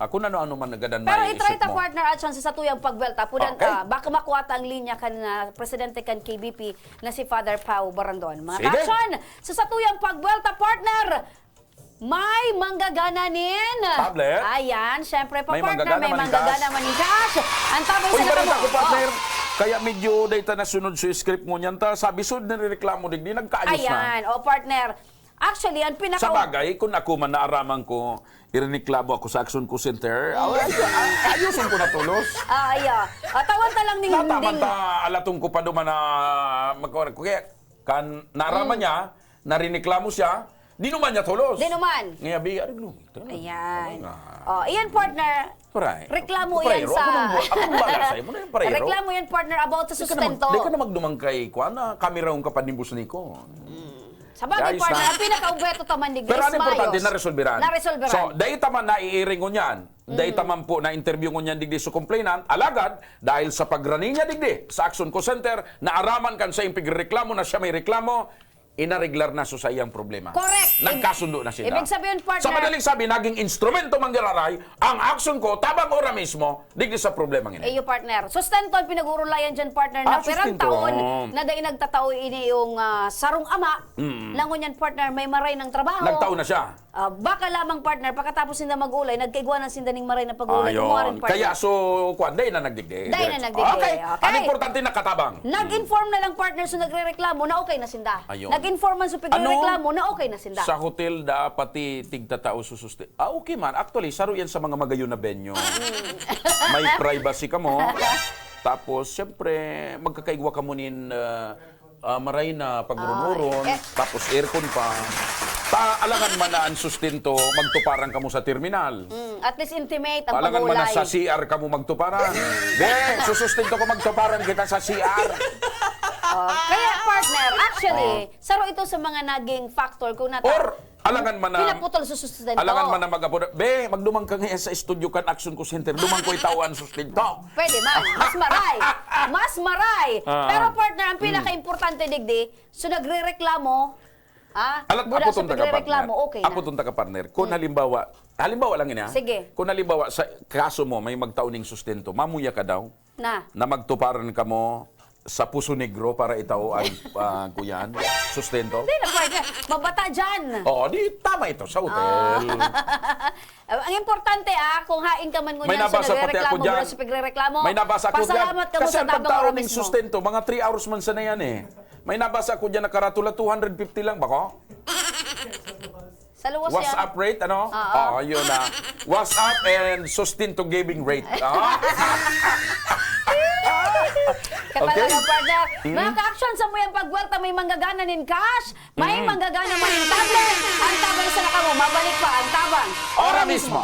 [SPEAKER 5] kung ano-ano man nagadan
[SPEAKER 4] Pero
[SPEAKER 5] may
[SPEAKER 4] itry
[SPEAKER 5] isip
[SPEAKER 4] ta
[SPEAKER 5] mo.
[SPEAKER 4] partner at sa tuyang pagbelta. Pudan
[SPEAKER 5] Okay.
[SPEAKER 4] ka, baka makuha ta ang linya kan na presidente kan KBP na si Father Pao Barandon. Mga
[SPEAKER 5] Sige.
[SPEAKER 4] ka-action, sa tuyang pagbelta partner, may manggagananin.
[SPEAKER 5] Tablet?
[SPEAKER 4] Ayan, syempre pa
[SPEAKER 5] May
[SPEAKER 4] partner,
[SPEAKER 5] manggagana
[SPEAKER 4] may
[SPEAKER 5] maning
[SPEAKER 4] manggagana maning cash. Ang tabay
[SPEAKER 5] Uy,
[SPEAKER 4] sa
[SPEAKER 5] balita
[SPEAKER 4] nakamo.
[SPEAKER 5] ko, partner. Kaya medyo data na sunod sa script mo niyan ta. Sabi sud nireklamo digdi nagkaayos na.
[SPEAKER 4] Ayan, o partner. Actually, ang pinaka...
[SPEAKER 5] Sa bagay, kung ako man naaraman ko, irireklamo ako sa Action Co Center, ayusin ko na tulos.
[SPEAKER 4] Ayan. Tawan ta lang ning...
[SPEAKER 5] Tataman ta alatong ko pa duman na magkawaran ko. Kaya, kan naaraman niya, narireklamo siya, di naman niya tulos.
[SPEAKER 4] Di naman.
[SPEAKER 5] Ngayon, ariglo.
[SPEAKER 4] Ayan. O, iyan partner.
[SPEAKER 5] Paray.
[SPEAKER 4] Reklamo
[SPEAKER 5] Parero.
[SPEAKER 4] yan sa...
[SPEAKER 5] Ako nung bala sa'yo mo na yung parero.
[SPEAKER 4] Reklamo yan partner about sa sustento.
[SPEAKER 5] Di ka na magdumang kay Kuan na kamera yung kapanimbus ni ko.
[SPEAKER 4] Sa bagay
[SPEAKER 5] Ayos
[SPEAKER 4] partner,
[SPEAKER 5] na.
[SPEAKER 4] ang pinaka-ubeto taman ni
[SPEAKER 5] Pero
[SPEAKER 4] Grace
[SPEAKER 5] ano importante,
[SPEAKER 4] Mayos.
[SPEAKER 5] na-resolveran.
[SPEAKER 4] Na-resolveran.
[SPEAKER 5] So, dahil taman na iiring ko niyan, dahil taman po na interview ko niyan digdi sa complainant, alagad, dahil sa pagrani niya digdi sa Action Co Center, naaraman kan sa yung pigreklamo na siya may reklamo, inareglar na so sa iyang problema.
[SPEAKER 4] Correct.
[SPEAKER 5] Nagkasundo na sila.
[SPEAKER 4] Ibig sabihin, partner-
[SPEAKER 5] Sa madaling sabi, naging instrumento manggiraray, ang Action Co, tabang ora mismo, digdi sa problema ngini.
[SPEAKER 4] Iyo partner. Sustento ang pinag-urulayan dyan partner na perang
[SPEAKER 5] sustento.
[SPEAKER 4] taon na dahil nagtatao ini yung sarong ama. Langon yan partner, may maray ng trabaho.
[SPEAKER 5] Nagtaon na siya.
[SPEAKER 4] Baka lamang partner, pagkatapos sinda mag-ulay, nagkaigwa ng sinda ning maray na pag-ulay.
[SPEAKER 5] Ayun. Kaya so, kuan, dahil na nagdigdi.
[SPEAKER 4] Dahil na nagdigdi.
[SPEAKER 5] Okay.
[SPEAKER 4] Okay.
[SPEAKER 5] Ang importante nakatabang.
[SPEAKER 4] Nag-inform na lang partner so nagre-reklamo na okay na sinda.
[SPEAKER 5] Ayun.
[SPEAKER 4] Nag-inform man so pigre-reklamo na okay na sinda.
[SPEAKER 5] Sa hotel da pati tigtatao sususte. Okay man. Actually, saro yan sa mga magayon na venue. May privacy ka mo. Tapos, siyempre, magkakaigwa ka mo nin maray na pagrunuron. Tapos, aircon pa. Alangan man na ang sustento, magtuparan ka mo sa terminal.
[SPEAKER 4] At least intimate ang
[SPEAKER 5] Alangan man na
[SPEAKER 4] pag-ulay.
[SPEAKER 5] sa CR ka mo magtuparan. Susustento ko magtuparan kita sa CR.
[SPEAKER 4] Kaya partner, actually, saro ito sa mga naging factor kung nata.
[SPEAKER 5] Or, alangan man na...
[SPEAKER 4] pinaputol sa sustento.
[SPEAKER 5] Alangan man na mag-apoda. Magdumang ka ngayon sa studio kan Action Co Center. Dumang ko itawan sustento.
[SPEAKER 4] Pwede man. Mas maray. Mas maray. Pero partner, ang
[SPEAKER 5] Mm.
[SPEAKER 4] pinaka-importante digdi, so nagre-reklamo,
[SPEAKER 5] Apo
[SPEAKER 4] sa
[SPEAKER 5] tunta ka partner.
[SPEAKER 4] pagre-reklamo, okay na.
[SPEAKER 5] Apo tunta ka partner. Kung halimbawa lang ina.
[SPEAKER 4] Sige.
[SPEAKER 5] Kung halimbawa sa kaso mo may magtauning sustento, mamuya ka daw
[SPEAKER 4] Na.
[SPEAKER 5] magtuparan ka mo sa Puso Negro para itaw ang kuyan, sustento.
[SPEAKER 4] Hindi na partner. Mabata dyan.
[SPEAKER 5] Oo, di tama ito sa hotel.
[SPEAKER 4] Ang importante kung hain ka man
[SPEAKER 5] May
[SPEAKER 4] ngunyan sa
[SPEAKER 5] nabasa pati ako
[SPEAKER 4] nagre-reklamo,
[SPEAKER 5] dyan.
[SPEAKER 4] mula sa pagre-reklamo,
[SPEAKER 5] May nabasa ako dyan.
[SPEAKER 4] pasalamat ka mo
[SPEAKER 5] Kasi
[SPEAKER 4] sa
[SPEAKER 5] ang
[SPEAKER 4] tabang
[SPEAKER 5] pagtao
[SPEAKER 4] oras
[SPEAKER 5] ng
[SPEAKER 4] mismo.
[SPEAKER 5] sustento, mga 3 hours man sana yan eh. May nabasa ko dyan na karatula, 250 lang ba ko?
[SPEAKER 4] Sa luwas yan.
[SPEAKER 5] WhatsApp rate, ano? Oo, yun na. WhatsApp and sustento giving rate.
[SPEAKER 4] Kapalaga,
[SPEAKER 5] Okay.
[SPEAKER 4] partner. Mga ka-action sa mo yung pagwelta, may manggagana nin cash, may manggagana man yung tablet. Ang tabang sa nakamo, mabalik pa ang tabang.
[SPEAKER 5] Ora mismo.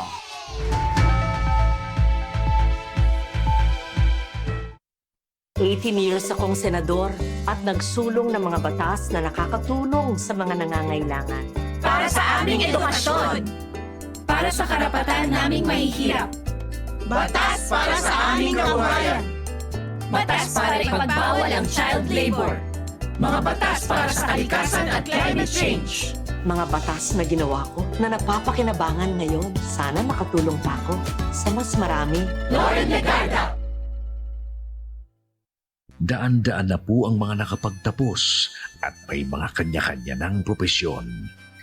[SPEAKER 6] Years akong senador at nagsulong ng mga batas na nakakatulong sa mga nangangailangan.
[SPEAKER 7] Para sa aming edukasyon. Para sa karapatan naming mahihirap. Batas para sa aming kabuhayan. Batas para ipagbawal ang child labor. Mga batas para sa kalikasan at climate change.
[SPEAKER 6] Mga batas na ginawa ko na napapakinabangan ngayon. Sana makatulong pa ako sa mas marami.
[SPEAKER 7] Lauren Legarda.
[SPEAKER 8] Daan-daan na po ang mga nakapagtapos at may mga kanya-kanya ng propesyon.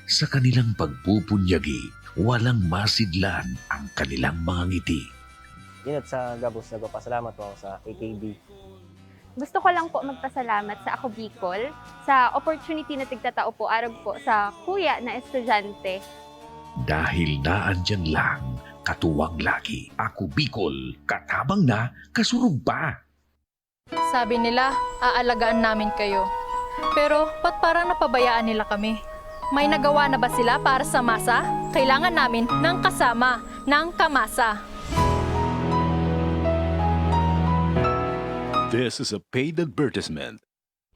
[SPEAKER 8] Sa kanilang pagpupunyagi, walang masidlan ang kanilang mga ngiti.
[SPEAKER 9] Ingat sa Gabos, nagpapasalamat po ako sa AKB.
[SPEAKER 10] Gusto ko lang po magpasalamat sa Ako Bicol sa opportunity na tigtatao po arog po sa kuya na estudyante.
[SPEAKER 8] Dahil naandyan lang, katuwang lagi. Ako Bicol, katabang na, kasurug pa.
[SPEAKER 11] Sabi nila, aalagaan namin kayo. Pero, ba't parang napabayaan nila kami? May nagawa na ba sila para sa masa? Kailangan namin ng kasama, ng kamasa.
[SPEAKER 1] This is a paid advertisement.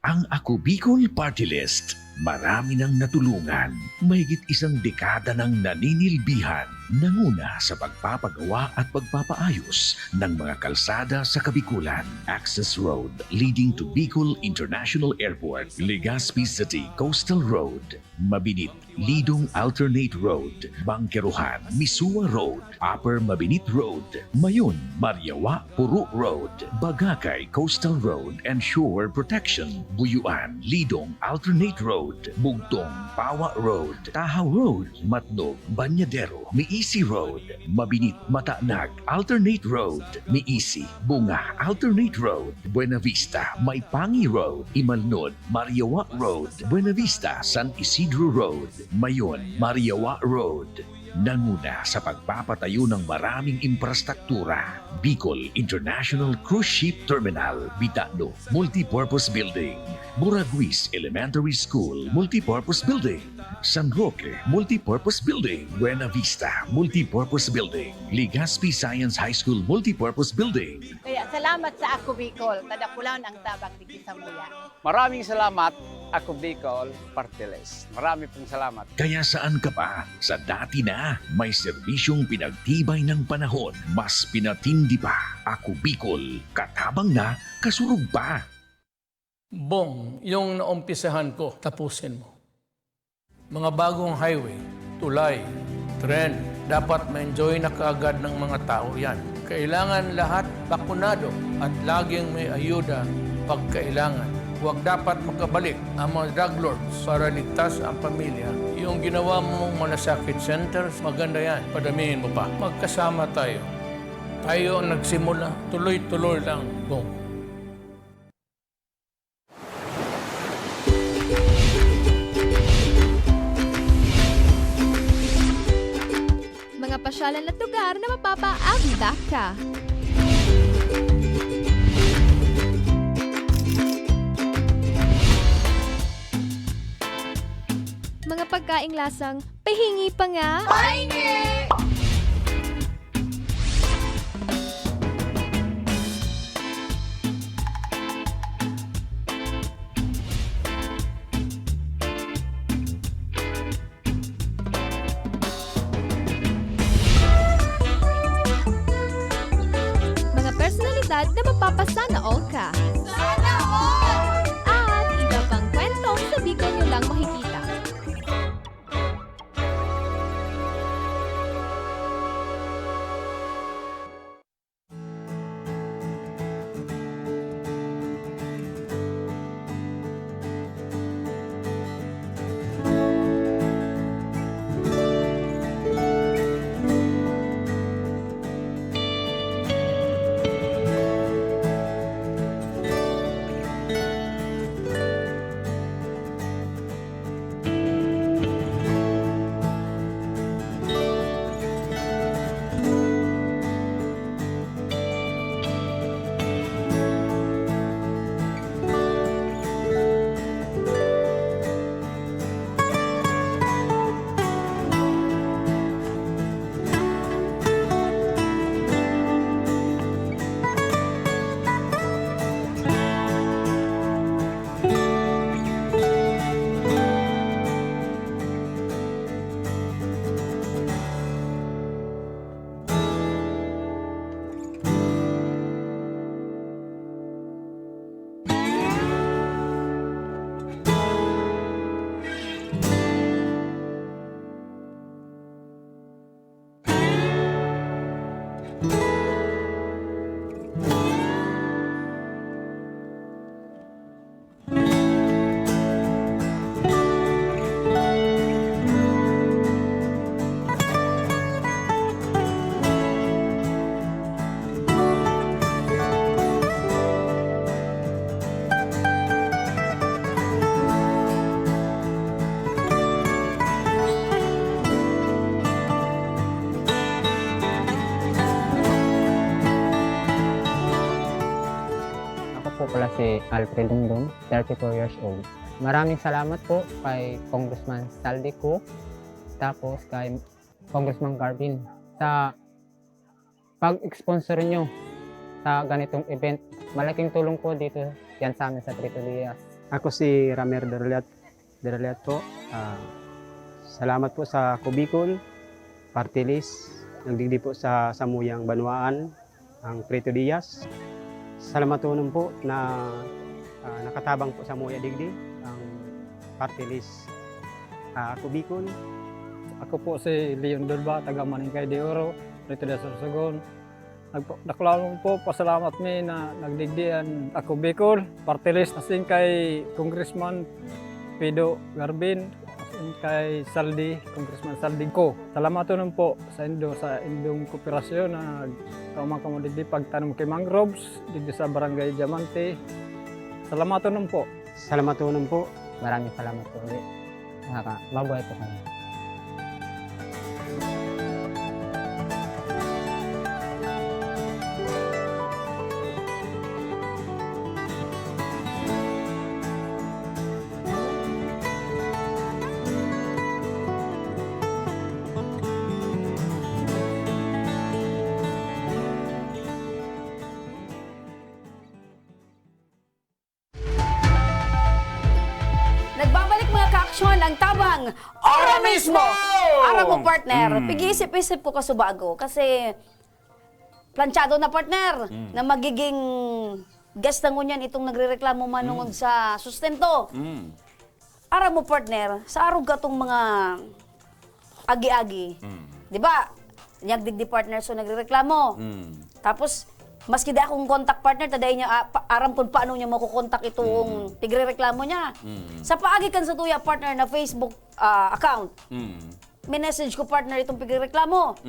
[SPEAKER 8] Ang Ako Bicol Party List. Marami nang natulungan, mahigit isang dekada nang naninilbihan, nanguna sa pagpapagawa at pagpapaayos ng mga kalsada sa Kabikulan. Access Road leading to Bicol International Airport, Legazpi City Coastal Road, Mabinit, Lidong Alternate Road, Bangkeruhan, Misua Road, Upper Mabinit Road, Mayon, Mariawa, Puro Road, Bagakay Coastal Road and Shore Protection, Buyuan, Lidong Alternate Road, Bugtong, Pawa Road, Tahaw Road, Matnog, Banyadero, Miisi Road, Mabinit, Matanag, Alternate Road, Miisi, Bunga, Alternate Road, Buena Vista, Maipangi Road, Imalnod, Mariawa Road, Buena Vista, San Isidro Road, Mayon, Mariawa Road. Nanguna sa pagpapatayo ng maraming infrastruktura. Bicol International Cruise Ship Terminal, Bitano, Multipurpose Building, Buraguis Elementary School, Multipurpose Building, San Roque, Multipurpose Building, Buena Vista, Multipurpose Building, Legazpi Science High School, Multipurpose Building.
[SPEAKER 12] Kaya salamat sa Ako Bicol, tadakulan ang tabang di Sambuya.
[SPEAKER 9] Maraming salamat, Ako Bicol Party List. Marami pong salamat.
[SPEAKER 8] Kaya saan ka pa? Sa dati na, may serbisyong pinagtibay ng panahon, mas pinatindi pa. Ako Bicol, katabang na, kasurug pa.
[SPEAKER 13] Bong, yung naumpisahan ko, tapusin mo. Mga bagong highway, tulay, tren, dapat ma-enjoy na kaagad ng mga tao yan. Kailangan lahat bakunado at laging may ayuda pag kailangan. Huwag dapat makabalik ang mga drug lords para ligtas ang pamilya. Yung ginawa mong malasakit centers, maganda yan. Padamihin mo pa. Magkasama tayo. Tayo ang nagsimula, tuloy-tuloy lang. Bong.
[SPEAKER 7] Mga pasyalan at lugar na mapapa-abida ka. Mga pagkaing lasang pahingi pa nga. Pahingi! Mga personalidad na mapapasana all ka. Sana all! At iba pang kwentong sa Bicol nyo lang makikita.
[SPEAKER 9] Pala si Alfred Dungdung, 34 years old. Maraming salamat po kay Congressman Saldi Cook, tapos kay Congressman Garvin sa pag-sponsor nyo sa ganitong event. Malaking tulong po dito yan sa amin sa Tritolias.
[SPEAKER 14] Ako si Ramer Dorliat,
[SPEAKER 9] Deraliat po. Salamat po sa Kubicol, Party List, nagdigdi po sa Samuyang Banwaan, ang Prito Diaz. Salamat po na nakatabang po sa Muya Digdi, ang Party List Kubicol.
[SPEAKER 14] Ako po si Leon Durba, taga Maningkay de Oro, Prito Diaz Sorsogon. Naklaro po, pasalamat mi na nagdigdian ako Bicol, Party List, asin kay Congressman Pido Garbin, asin kay Saldi, Congressman Saldi ko. Salamat po sa indong kooperasyon na kaumang kamo digdi pagtanom kay mangroves, digdi sa Barangay Diamante. Salamat po.
[SPEAKER 9] Salamat po. Maraming salamat po ulit. Mabuhay po kami.
[SPEAKER 4] Nagbabalik mga ka-aksyon ang tabang Ora mismo! Ara mo partner, pig-isip-isip ko kasubago kasi planchado na partner na magiging guest na ngunyan itong nagrereklamo manungod sa sustento. Ara mo partner, sa araw gatong mga agi-agi. Di ba? Nyagdig di partner so nagrereklamo. Tapos maski di akong contact partner, taday niya, aram kung paano niya makukontak itong tigre-reklamo niya. Sa paagi kan sa tuya partner na Facebook account, minessage ko partner itong pigre-reklamo.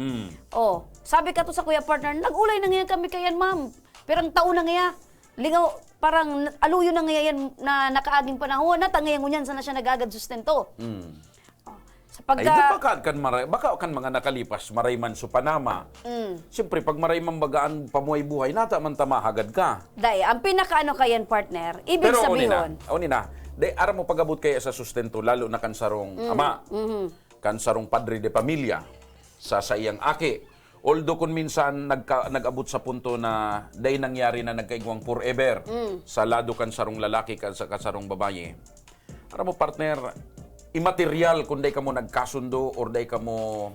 [SPEAKER 4] Oh, sabi ka to sa kuya partner, nag-ulay na ngayon kami kayan ma'am. Pirang taon na ngaya, lingaw, parang aluyo na ngayon na nakaaging panahon, natangayan ngunyan sana siya nagagad sustento.
[SPEAKER 5] Ay, baka kan mga nakalipas, marayman su Panama. Siyempre, pag marayman bagaan pamuhay-buhay, nata man tamahagad ka.
[SPEAKER 4] Day, ang pinakaano kayan partner, ibig
[SPEAKER 5] Pero
[SPEAKER 4] sabihin.
[SPEAKER 5] Pero ara mo pagabot kaya sa sustento, lalo na kansarong ama, kansarong padre de pamilya, sa iyang aki. Although kung minsan nag-abot sa punto na day nangyari na nagkaigwang forever, sa lado kansarong lalaki, kansarong babae. Ara mo partner, immaterial kung day ka mo nagkasundo or day ka mo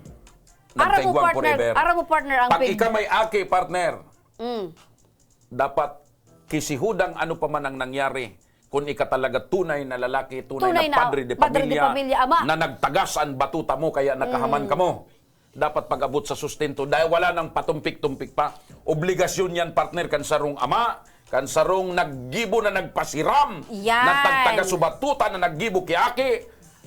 [SPEAKER 5] nagkaigwang forever.
[SPEAKER 4] Ara mo partner ang
[SPEAKER 5] pag ika may aki, partner, dapat kisihudang ano pa man ang nangyari kung ika talaga tunay na lalaki, tunay na padre de pamilya, na nagtagas ang batuta mo kaya nakahaman ka mo. Dapat pag-abot sa sustento dahil wala nang patumpik-tumpik pa. Obligasyon yan, partner, kansarong ama, kansarong naggibo na nagpasiram, nagtagtagas sa batuta na naggibo ki aki,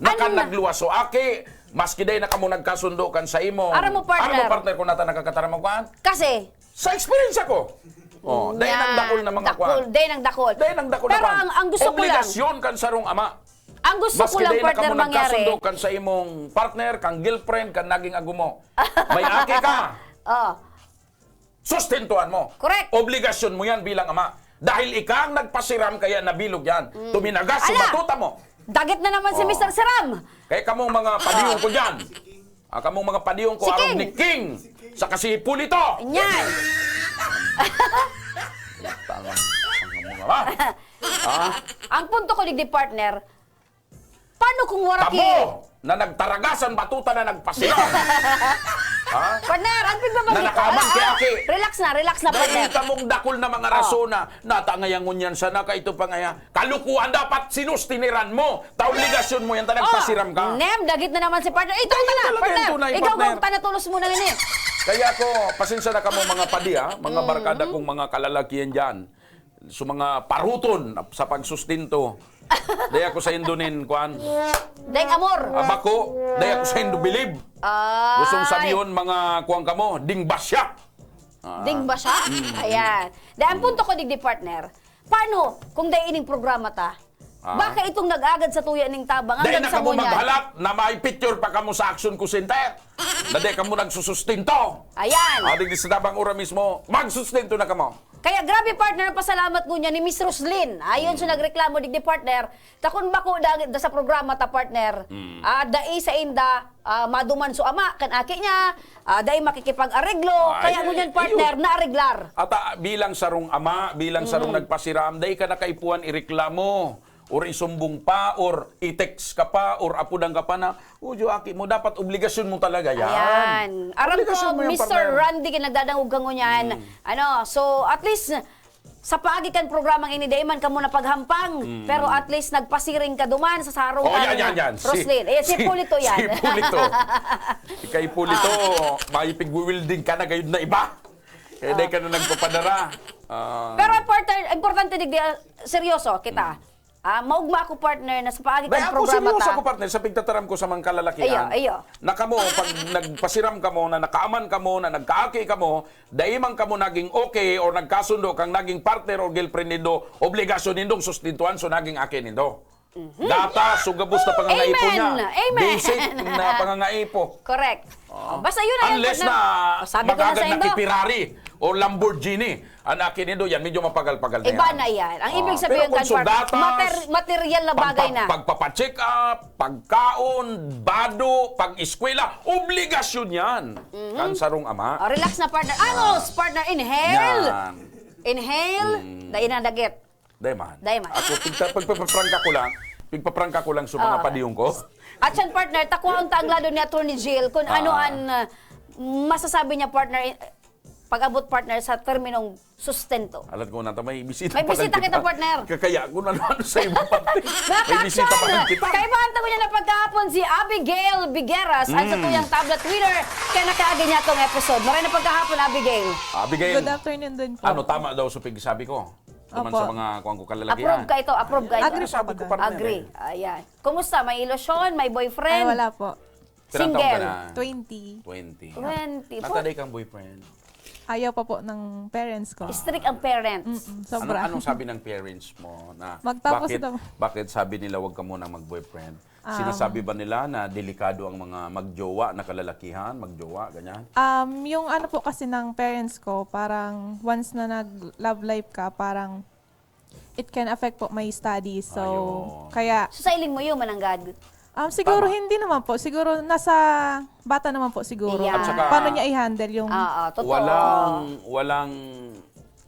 [SPEAKER 5] nagluwaso aki, maski day na kamo nagkasundo kan sa imo.
[SPEAKER 4] Ara mo partner
[SPEAKER 5] kung nata nakakataramang kuan?
[SPEAKER 4] Kasi
[SPEAKER 5] sa experience ako. Oh, day nang dakol na mga kuan.
[SPEAKER 4] Day nang dakol. Pero ang gusto ko lang,
[SPEAKER 5] obligasyon kan sarong ama.
[SPEAKER 4] Ang gusto ko lang partner mangyari.
[SPEAKER 5] Maski day na kamo nagkasundo kan sa imong partner, kang girlfriend, kan naging agumo. May aki ka. Sustentuan mo.
[SPEAKER 4] Correct.
[SPEAKER 5] Obligasyon mo yan bilang ama. Dahil ikaw ang nagpasiram kaya nabilog yan. Tuminagas sa batuta mo.
[SPEAKER 4] Dagit na naman si Mr. Siram.
[SPEAKER 5] Kaya kamong mga padiyong ko dyan. Kamong mga padiyong ko, arong ni King. Sa kasipul ito.
[SPEAKER 4] Yan. Ang punto ko digdi partner, paano kung waraki?
[SPEAKER 5] Kamo na nagtaragasan batuta na nagpasiram.
[SPEAKER 4] Partner, ang pigbabalik.
[SPEAKER 5] Na nakaman kay aki.
[SPEAKER 4] Relax na partner.
[SPEAKER 5] Dahil kamong dakol na mga rason na natangayangon yan sana ka ito pa ngaya. Kalukuan dapat sinustiniran mo. Taobligasyon mo yan ta nagpasiram ka.
[SPEAKER 4] Nem, dagit na naman si partner. Ito na, partner. Ikaw kung tanatulos mo na ngayon.
[SPEAKER 5] Kaya ako, pasensya na kamo mga padi mga barkada kong mga kalalakihan dyan. So mga paruton sa pagsustinto. Daya ko sa Indonin, kuan.
[SPEAKER 4] Dayang amor.
[SPEAKER 5] Abako, daya ko sa Indo bilib. Gustong sabihin mga kuang kamo, ding basya.
[SPEAKER 4] Ding basya? Ayan. Dahil ang punto ko digdi partner, paano kung dahil ining programa ta? Baka itong nag-agad sa tuya ning tabang
[SPEAKER 5] hanggang sa mo maghalap na may picture pa kamo sa action ko center. Dahil kamo nagsusustinto.
[SPEAKER 4] Ayan.
[SPEAKER 5] Digdi sa tabang ora mismo, magsustinto na kamo.
[SPEAKER 4] Kaya grabe partner, pasalamat ko niya ni Miss Roslyn. Ayon siya nagreklamo digdi partner. Takon bako da sa programa ta partner. Dai sa inda maduman so ama kan aki niya. Dai makikipag-areglo. Kaya ngunyan partner na areglar.
[SPEAKER 5] At bilang sarong ama, bilang sarong nagpasiram, dai ka nakaipuan ireklamo. or isumbong pa, or i-text ka pa, or apudang ka pa na, Aki mo, dapat obligasyon mo talaga yan.
[SPEAKER 4] Ayan. Aram
[SPEAKER 5] Obligasyon mo
[SPEAKER 4] ko,
[SPEAKER 5] yan,
[SPEAKER 4] Mr.
[SPEAKER 5] partner.
[SPEAKER 4] Randy, kinagdadangog ka ngunyan. So at least, sa paagikan programang ini, dayman ka muna paghampang. Pero at least, nagpasiring ka duman sa sarong
[SPEAKER 5] yan.
[SPEAKER 4] Roslyn. Si Pulito yan.
[SPEAKER 5] Si Pulito. Ikay Pulito, maipig-wielding ka na gayon na iba. Kaya di ka na nagpapadara.
[SPEAKER 4] Pero partner, importante digdi, seryoso kita. Maugma ako partner na sa paagikan
[SPEAKER 5] Dahil ako
[SPEAKER 4] programa
[SPEAKER 5] seryoso ako partner sa pigtataram ko sa mga kalalakihan.
[SPEAKER 4] Ayo.
[SPEAKER 5] Na kamo, pag nagpasiram ka mo, na nakaaman ka mo, na nagkaaki ka mo, daimang ka mo naging okay or nagkasundo kang naging partner or girlfriend nindo, obligasyon nindong sustintuan so naging aki nindo. Data, sugabos na pangangaipo niya.
[SPEAKER 4] Amen.
[SPEAKER 5] Basic na pangangaipo.
[SPEAKER 4] Correct. Basta yun na yan,
[SPEAKER 5] Unless
[SPEAKER 4] partner.
[SPEAKER 5] na
[SPEAKER 4] Sabi ko na sa
[SPEAKER 5] magagad na
[SPEAKER 4] Indo.
[SPEAKER 5] Ferrari o Lamborghini, ang akin nindo yan, medyo mapagal-pagal na yan.
[SPEAKER 4] Iba na yan. Ang ibig sabihin
[SPEAKER 5] pero
[SPEAKER 4] kan
[SPEAKER 5] kung
[SPEAKER 4] partner, material na bagay na.
[SPEAKER 5] Pagpapacheck up, pagkaon, bado, pag-eskwela, obligasyon yan. Kan sarong ama.
[SPEAKER 4] Relax na partner. Partner, inhale.
[SPEAKER 5] Yan.
[SPEAKER 4] Inhale. Dahil na dagit.
[SPEAKER 5] Dayman.
[SPEAKER 4] Dayman.
[SPEAKER 5] Ako, pigpaprangka ko lang sa mga padiyong ko.
[SPEAKER 4] At yan partner, takwaon ta ang lado ni Atty. Jill kung ano ang masasabi niya partner, pag-abot partner sa terminong sustento.
[SPEAKER 5] Alam ko na, may bisita
[SPEAKER 4] May
[SPEAKER 5] pa
[SPEAKER 4] bisita
[SPEAKER 5] lang
[SPEAKER 4] kita, partner.
[SPEAKER 5] Kaya kung ano sa iyo pati. May bisita pa lang kita.
[SPEAKER 4] Kaya bahanta ko niya na pagkahapon si Abigail Bigueras ang sa tuyang tablet Twitter. Kaya nakaagay niya itong episode. Maray na pagkahapon, Abigail.
[SPEAKER 5] Abigail.
[SPEAKER 7] Good afternoon din po.
[SPEAKER 5] Ano, tama daw sa pigsabi ko? Naman
[SPEAKER 7] Opo.
[SPEAKER 5] sa mga kuwang ko kalalakihan.
[SPEAKER 4] Approve ka ito, approve ka ito.
[SPEAKER 7] Agree
[SPEAKER 5] sabi ko, partner.
[SPEAKER 4] Agree. Ayan. Kumusta? May ilusyon? May
[SPEAKER 7] Ay,
[SPEAKER 4] boyfriend?
[SPEAKER 7] wala po.
[SPEAKER 5] Ilang taon ka
[SPEAKER 4] Single?
[SPEAKER 5] na?
[SPEAKER 7] 20.
[SPEAKER 5] 20.
[SPEAKER 4] 20.
[SPEAKER 5] Nataday kang boyfriend.
[SPEAKER 7] Ayaw pa po ng parents ko.
[SPEAKER 4] Strict ang parents.
[SPEAKER 7] Sobra.
[SPEAKER 5] Anong sabi ng parents mo na
[SPEAKER 7] Magtapos
[SPEAKER 5] bakit sabi nila wag ka munang mag-boyfriend? Sinasabi ba nila na delikado ang mga magjowa na kalalakihan, magjowa, ganyan?
[SPEAKER 7] Yung ano po kasi ng parents ko, parang once na nag-love life ka, parang it can affect po my studies. So,
[SPEAKER 5] Ayun.
[SPEAKER 7] kaya
[SPEAKER 4] So, sa iling mo yun, mananggad.
[SPEAKER 7] siguro
[SPEAKER 5] Tama.
[SPEAKER 7] hindi naman po. Siguro nasa bata naman po siguro.
[SPEAKER 4] Yeah. At
[SPEAKER 5] saka-
[SPEAKER 7] Paano niya i-handle yung...
[SPEAKER 4] Totoo.
[SPEAKER 5] Walang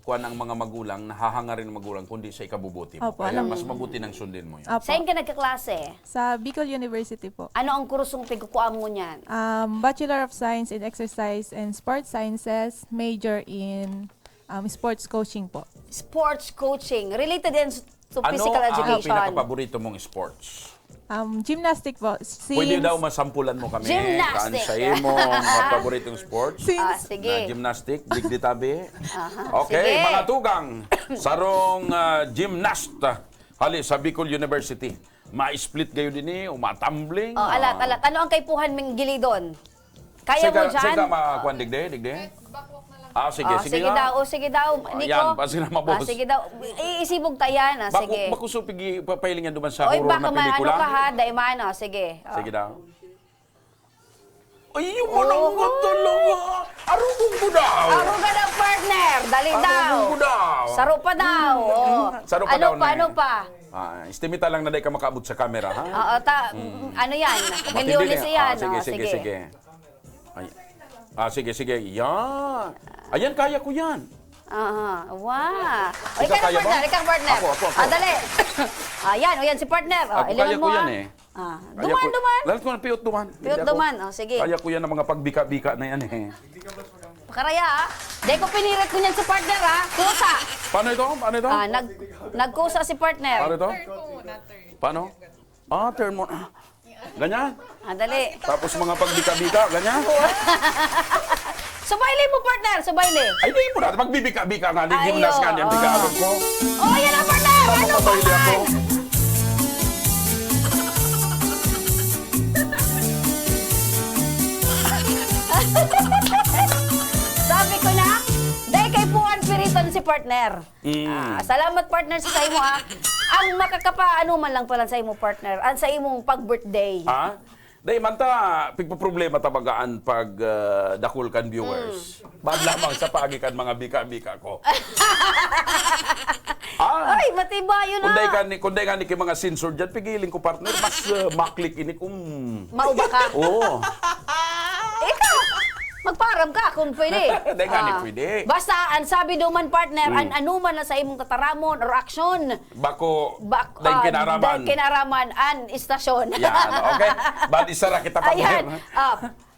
[SPEAKER 5] kuan ang mga magulang, nahahangarin ng magulang kundi sa ikabubuti mo.
[SPEAKER 7] Opo,
[SPEAKER 5] Kaya
[SPEAKER 7] alam-
[SPEAKER 5] mas mabuti ng sundin mo yun.
[SPEAKER 7] Apo.
[SPEAKER 4] Saan ka nagkaklase?
[SPEAKER 7] Sa Bicol University po.
[SPEAKER 4] Ano ang kurusong pagkukuha mo niyan?
[SPEAKER 7] Bachelor of Science in Exercise and Sports Sciences, major in sports coaching po.
[SPEAKER 4] Sports coaching. Related din to
[SPEAKER 5] Ano
[SPEAKER 4] physical
[SPEAKER 5] ang
[SPEAKER 4] education.
[SPEAKER 5] pinakapaborito mong sports?
[SPEAKER 7] Gymnastic po. Since,
[SPEAKER 5] Pwede daw masampulan mo kami.
[SPEAKER 4] Gymnastic.
[SPEAKER 5] Kaan sa mo ang paboritong sports?
[SPEAKER 4] Sige.
[SPEAKER 5] Na gymnastic, digditabi.
[SPEAKER 4] Sige.
[SPEAKER 5] Okay, mga tugang. Sarong gymnast. Hali sa Bicol University. Ma-split kayo din umatumbling.
[SPEAKER 4] Alat. Ano ang kaipuhan ming gilidon? Kaya mo dyan?
[SPEAKER 5] Sige, makakuan digde. Sige
[SPEAKER 4] daw. Sige daw. Nico.
[SPEAKER 5] Yan, kasi na mabos.
[SPEAKER 4] Sige daw. Iisibog tayan. Sige.
[SPEAKER 5] Bako supigi papailing yan duman sa
[SPEAKER 4] Oy,
[SPEAKER 5] horror
[SPEAKER 4] baka
[SPEAKER 5] na
[SPEAKER 4] ano
[SPEAKER 5] pelikula.
[SPEAKER 4] ka ha, daiman. Sige.
[SPEAKER 5] Sige daw. Ay, yung manang talaga. Arugong ko daw.
[SPEAKER 4] Aruga daw, partner. Dali daw.
[SPEAKER 5] Arugong ko daw.
[SPEAKER 4] Saro pa daw.
[SPEAKER 5] Saro pa daw na
[SPEAKER 4] Ano
[SPEAKER 5] eh.
[SPEAKER 4] pa?
[SPEAKER 5] Estimita lang na di ka makaabot sa camera, ha?
[SPEAKER 4] Ano yan?
[SPEAKER 5] Matindi
[SPEAKER 4] Milyones
[SPEAKER 5] na.
[SPEAKER 4] yan.
[SPEAKER 5] Sige. Ay. Sige. Yan. Ayan, kaya ko yan.
[SPEAKER 4] Wow. O,
[SPEAKER 5] Ikaw kaya ba?
[SPEAKER 4] Ikaw partner.
[SPEAKER 5] Ako.
[SPEAKER 4] Dali. Ayan si partner.
[SPEAKER 5] Ako kaya ko yan eh.
[SPEAKER 4] Duman.
[SPEAKER 5] Lahat ko na piyot duman.
[SPEAKER 4] Piyot duman. Sige.
[SPEAKER 5] Kaya ko yan ang mga pagbika-bika na yan eh.
[SPEAKER 4] Pakaraya ha. Di ko pinirit ko niyan si partner ha. Kusa.
[SPEAKER 5] Paano ito?
[SPEAKER 4] Nagkusa si partner.
[SPEAKER 5] Paano ito? Paano? Turn mo. Ganyan.
[SPEAKER 4] Dali.
[SPEAKER 5] Tapos mga pagbika-bika, ganyan.
[SPEAKER 4] Subayle mo partner. Subayle.
[SPEAKER 5] Ay, di mo na. Magbibika-bika nga. Di gymnast nga niyan. Bika-abot ko.
[SPEAKER 4] Yan na partner. Ano pa
[SPEAKER 5] Pabayli ako.
[SPEAKER 4] Sabi ko na, dahil kay Puan Piriton si partner. Salamat partner sa imo ha. Ang makakapaano man lang pala sa imo partner, ang sa imong pag-birthday.
[SPEAKER 5] Dahil man ta, pigpa-problema tabagaan pag dakul kan viewers. Bad lamang sa pagikan mga bika-bika ko.
[SPEAKER 4] Ay, matiba yun ha.
[SPEAKER 5] Kunday ka ni mga sensor dyan, pigiling ko partner, mas maklik ini kung...
[SPEAKER 4] Mauba ka.
[SPEAKER 5] Oo.
[SPEAKER 4] Ikaw, magpara mag-program ka kung pwede.
[SPEAKER 5] Hindi nga ni pwede.
[SPEAKER 4] Basta, ang sabi duman partner, an anuman na sa imong kataramon or aksyon.
[SPEAKER 5] Bako, dahil kinaraman.
[SPEAKER 4] Dahil kinaraman, an istasyon.
[SPEAKER 5] Yan, okay. Ba't isara kita pa
[SPEAKER 4] Ayan.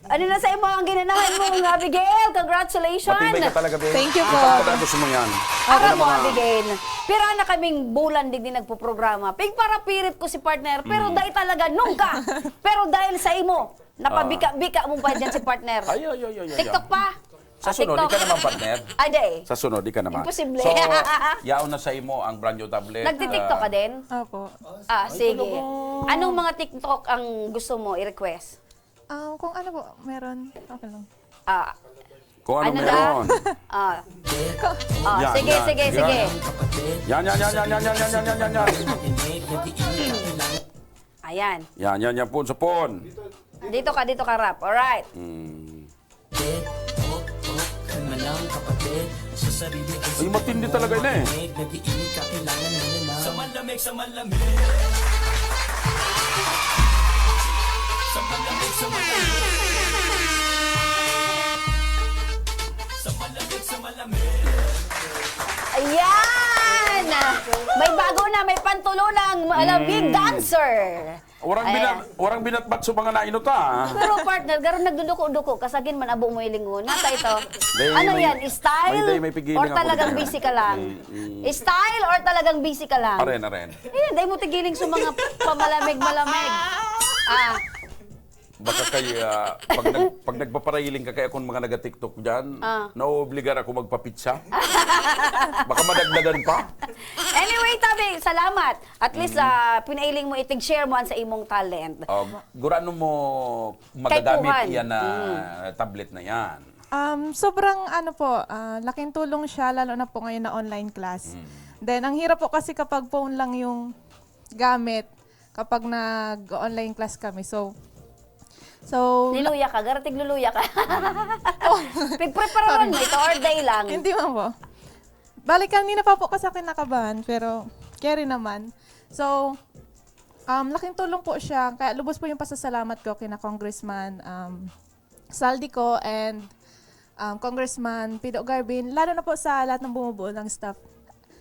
[SPEAKER 4] Ano na sa imo ang ginanahan mo, Abigail? Congratulations!
[SPEAKER 5] Matibay ka talaga, Bing.
[SPEAKER 7] Thank you po.
[SPEAKER 5] Gusto mo yan.
[SPEAKER 4] Aram mo, Abigail. Pira na kaming bulan din nagpo-programa. Ping para pirit ko si partner, pero dahil talaga nungka. Pero dahil sa imo, napabika-bika mo pa dyan si partner.
[SPEAKER 5] Ay.
[SPEAKER 4] TikTok pa?
[SPEAKER 5] Sa sunod, di ka naman partner.
[SPEAKER 4] Ay, di.
[SPEAKER 5] Sa sunod, di ka naman.
[SPEAKER 4] Imposible.
[SPEAKER 5] So, yaon na sa imo ang brand new tablet.
[SPEAKER 4] Nagti-TikTok ka din?
[SPEAKER 7] Opo.
[SPEAKER 4] Sige. Anong mga TikTok ang gusto mo i-request?
[SPEAKER 7] Kung ano po, meron. Okay lang.
[SPEAKER 5] Kung ano
[SPEAKER 4] Ano
[SPEAKER 5] meron. Yan,
[SPEAKER 4] sige,
[SPEAKER 5] yan,
[SPEAKER 4] sige,
[SPEAKER 5] yan.
[SPEAKER 4] sige.
[SPEAKER 5] Yan.
[SPEAKER 4] Ayan.
[SPEAKER 5] Yan, pon sa pon.
[SPEAKER 4] Dito ka, rap. Alright.
[SPEAKER 5] Ay, matindi talaga yun eh.
[SPEAKER 2] Sa malamig, sa malamig. Sa malamig, sa malamig. Sa malamig, sa malamig.
[SPEAKER 4] Ayan! May bago na, may pantulo ng malamig dancer.
[SPEAKER 5] Warang binatbat sa mga nainuta.
[SPEAKER 4] Pero partner, garon nagduduko-duko, kasagin man abo mo ilingon. Nata ito.
[SPEAKER 5] Day,
[SPEAKER 4] Ano
[SPEAKER 5] may-
[SPEAKER 4] yan? Style?
[SPEAKER 5] may pigiling
[SPEAKER 4] Or
[SPEAKER 5] ako
[SPEAKER 4] talagang
[SPEAKER 5] dito.
[SPEAKER 4] busy ka lang? Style or talagang busy ka lang?
[SPEAKER 5] Aren.
[SPEAKER 4] Eh, dahil mo tigiling sa mga pamalamig-malamig.
[SPEAKER 5] Baka kay, pag nagpaparahiling ka kaya kung mga naga-TikTok dyan, nauobligar ako magpapitsa. Baka madagdagan pa.
[SPEAKER 4] Anyway, Tabi, salamat. At least, pinailing mo, itig-share mo ang sa imong talent.
[SPEAKER 5] Gurano mo
[SPEAKER 4] Kay
[SPEAKER 5] magagamit
[SPEAKER 4] Puhan.
[SPEAKER 5] yan na tablet na yan.
[SPEAKER 7] Sobrang laking tulong siya, lalo na po ngayon na online class. Then, ang hirap po kasi kapag phone lang yung gamit kapag nag-online class kami. So,
[SPEAKER 4] Niluya ka, garatig luluya ka. Pig-prepare mo ito or day lang.
[SPEAKER 7] Hindi man po. Balik kanina pa po kasi akin nakabahan, pero carry naman. So, laking tulong po siya. Kaya lubos po yung pasasalamat ko kina Congressman Saldico and Congressman Pido Garbin, lalo na po sa lahat ng bumubuo ng staff.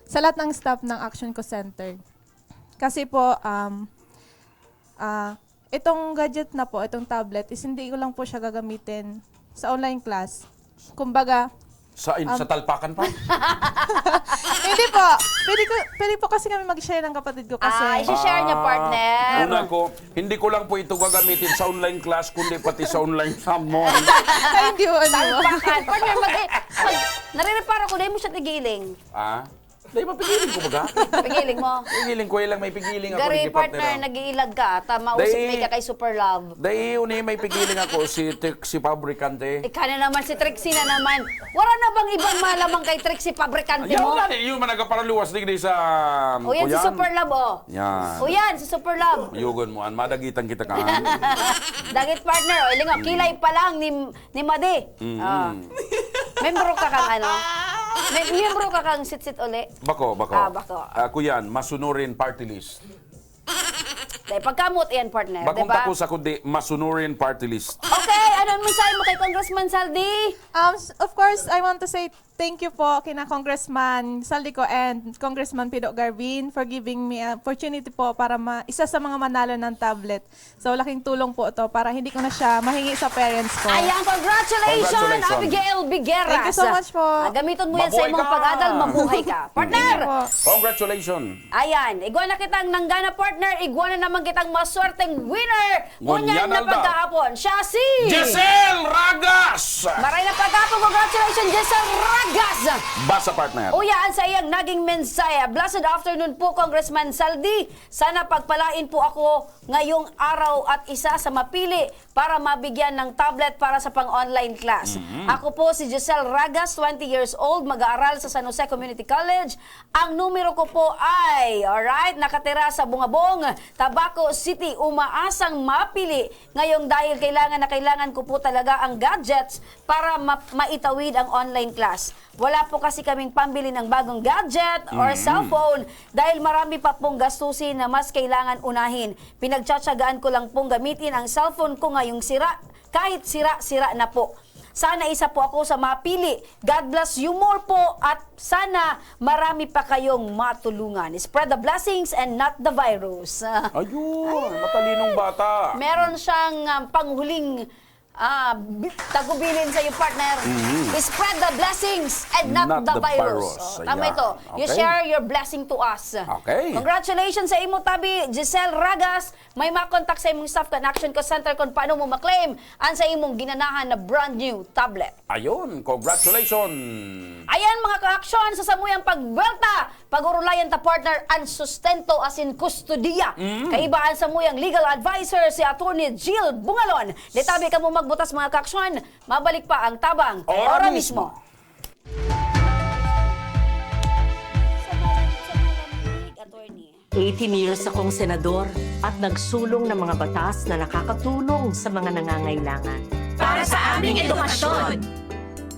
[SPEAKER 7] Sa lahat ng staff ng Action Co Center. Kasi po, itong gadget na po, itong tablet, is hindi ko lang po siya gagamitin sa online class. Kumbaga,
[SPEAKER 5] Sa talpakan pa?
[SPEAKER 7] hindi po. Pwede po kasi kami mag-share ng kapatid ko kasi.
[SPEAKER 4] i-share niya, partner.
[SPEAKER 5] Una ko, hindi ko lang po ito gagamitin sa online class, kundi pati sa online summon.
[SPEAKER 7] Ay, hindi po.
[SPEAKER 4] Talpakan. Partner, nare-repara ko, dahil mo siya tigiling.
[SPEAKER 5] Dahil mapigiling ko baga?
[SPEAKER 4] Pigiling mo.
[SPEAKER 5] Pigiling ko lang, may pigiling ako.
[SPEAKER 4] Gari,
[SPEAKER 5] ni
[SPEAKER 4] partner, nag-iilag ka. Tama, usip may ka kay Super Love.
[SPEAKER 5] Dahil uni, may pigiling ako, si Fabricante.
[SPEAKER 4] Ika na naman, si Trixie na naman. Wala na bang ibang malamang kay Trixie Fabricante
[SPEAKER 5] Ayaw
[SPEAKER 4] mo?
[SPEAKER 5] na, yung managapaluwas din sa...
[SPEAKER 4] O yan, si Super Love, oh.
[SPEAKER 5] Yan.
[SPEAKER 4] O yan, si Super Love.
[SPEAKER 5] Yugon mo, madagitan kita ka.
[SPEAKER 4] Dagit partner, o ilinga, kilay pa lang ni Madi. Membro ka kang ano? Membro ka kang sit-sit uli?
[SPEAKER 5] Bako.
[SPEAKER 4] Bako.
[SPEAKER 5] Ako yan, masunurin party list.
[SPEAKER 4] Dahil pagkamot yan, partner,
[SPEAKER 5] Bakong
[SPEAKER 4] diba?
[SPEAKER 5] tako sa kundi, masunurin party list.
[SPEAKER 4] Okay, ano mensahe mo kay Congressman Saldi?
[SPEAKER 7] Of course, I want to say thank you po kina Congressman Saldico and Congressman Pido Garbin for giving me an opportunity po para isa sa mga manalo ng tablet. So, laking tulong po ito para hindi ko na siya mahingi sa parents ko.
[SPEAKER 4] Ayan, congratulations, Abigail Bigueras.
[SPEAKER 7] Thank you so much po.
[SPEAKER 4] Gamiton mo yan sa
[SPEAKER 5] Mabuhay
[SPEAKER 4] imong
[SPEAKER 5] ka!
[SPEAKER 4] pag-adal, mabuhay ka. Partner!
[SPEAKER 5] Congratulations!
[SPEAKER 4] Ayan, igwa na kitang nanggana partner, igwa na naman kitang maswerteng winner. Ngunyan na
[SPEAKER 5] Alda.
[SPEAKER 4] pagkahapon, siya si...
[SPEAKER 5] Giselle Ragas!
[SPEAKER 4] Maray na pagkahapon, congratulations, Giselle Ragas!
[SPEAKER 5] Basa partner.
[SPEAKER 4] Uyaan sa iyang naging mensaya. Blessed afternoon po, Congressman Saldi. Sana pagpalain po ako ngayong araw at isa sa mapili para mabigyan ng tablet para sa pang-online class. Ako po si Giselle Ragas, 20 years old, mag-aaral sa San Jose Community College. Ang numero ko po ay, alright, nakatira sa Bungabong, Tabaco City. Umaasang mapili ngayong dahil kailangan na kailangan ko po talaga ang gadgets para maitawid ang online class. Wala po kasi kaming pambili ng bagong gadget or cellphone dahil marami pa pong gastusin na mas kailangan unahin. Pinagtsatsagaan ko lang pong gamitin ang cellphone ko ngayong sira, kahit sira-sira na po. Sana isa po ako sa mapili. God bless you more po at sana marami pa kayong matulungan. Spread the blessings and not the virus.
[SPEAKER 5] Ayun, matalinong bata.
[SPEAKER 4] Meron siyang panghuling tagubilin sa iyo, partner. Spread the blessings and not the virus. Tama
[SPEAKER 5] Ayan.
[SPEAKER 4] ito. You
[SPEAKER 5] Okay.
[SPEAKER 4] share your blessing to us.
[SPEAKER 5] Okay.
[SPEAKER 4] Congratulations sa imo, tabi, Giselle Ragas. May makontak sa imong staff kan Action Call Center kung paano mo maklaim ang sa imong ginanahan na brand new tablet.
[SPEAKER 5] Ayun, congratulations.
[SPEAKER 4] Ayan mga ka-aksyon, sa samuyang pagbelta, pag-urulayan ta partner ang sustento as in kustudiya. Kaibaan sa samuyang legal advisor si Attorney Jill Bungalon. Detabi ka mo magbutas mga ka-aksyon, mabalik pa ang tabang. Ora mismo.
[SPEAKER 6] 18 years akong senador at nagsulong ng mga batas na nakakatulong sa mga nangangailangan.
[SPEAKER 7] Para sa aming edukasyon.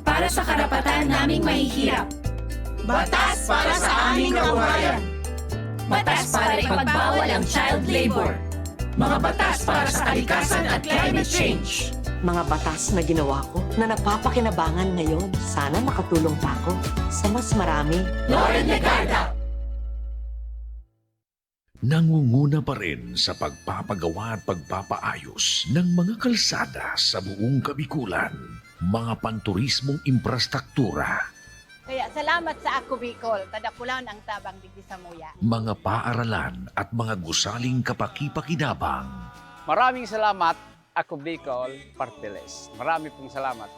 [SPEAKER 7] Para sa karapatan naming mahihirap. Batas para sa aming kabuhayan. Batas para ipagbawal ang child labor. Mga batas para sa kalikasan at climate change.
[SPEAKER 6] Mga batas na ginawa ko na napapakinabangan ngayon. Sana makatulong pa ako sa mas marami.
[SPEAKER 7] Lauren Legarda.
[SPEAKER 8] Nangunguna pa rin sa pagpapagawa at pagpapaayos ng mga kalsada sa buong Kabikulan, mga panturismong infrastruktura,
[SPEAKER 12] Kaya salamat sa Ako Bicol, tadakulan ang tabang digdi sa muya.
[SPEAKER 8] mga paaralan at mga gusaling kapakipakinabang.
[SPEAKER 14] Maraming salamat, Ako Bicol, Partiles. Marami pong salamat.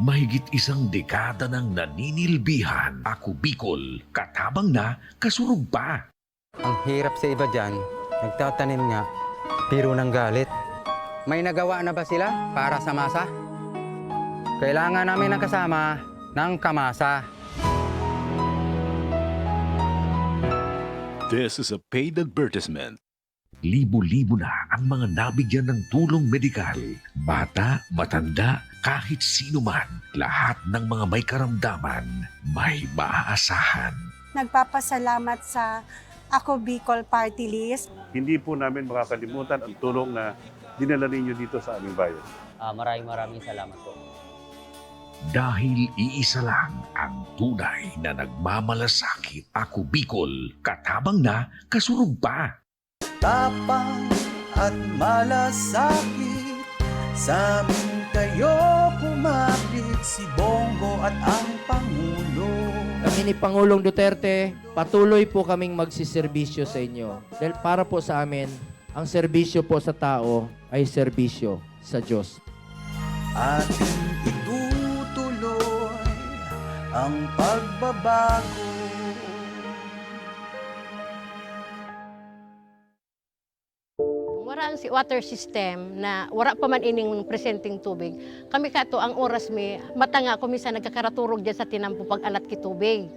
[SPEAKER 8] Mahigit isang dekada ng naninilbihan, Ako Bicol, katabang na, kasurug pa.
[SPEAKER 9] Ang hirap sa iba dyan, nagtatanim nga, piro ng galit. May nagawa na ba sila para sa masa? Kailangan namin ng kasama ng kamasa.
[SPEAKER 1] This is a paid advertisement.
[SPEAKER 8] Libo-libo na ang mga nabigyan ng tulong medikal. Bata, matanda, kahit sino man, lahat ng mga may karamdaman, may maaasahan.
[SPEAKER 15] Nagpapasalamat sa Ako Bicol Party List.
[SPEAKER 16] Hindi po namin makakalimutan ang tulong na dinala ninyo dito sa aming bayan.
[SPEAKER 9] Maraming salamat po.
[SPEAKER 8] Dahil iisa lang ang tunay na nagmamalasakit, Ako Bicol, katabang na, kasurug pa.
[SPEAKER 2] Tapang at malasakit, sa amin kayo kumapit, si Bongo at ang Pangulo.
[SPEAKER 17] Kami ni Pangulong Duterte, patuloy po kaming magsiservisyo sa inyo. Dahil para po sa amin, ang serbisyo po sa tao ay serbisyo sa Diyos.
[SPEAKER 2] Ating itutuloy ang pagbabago.
[SPEAKER 18] Wala ang water system na wala pa man ining presenting tubig. Kami kato ang oras mi matanga kuminsan nagkakaraturog diyan sa tinampo pag alat ki tubig.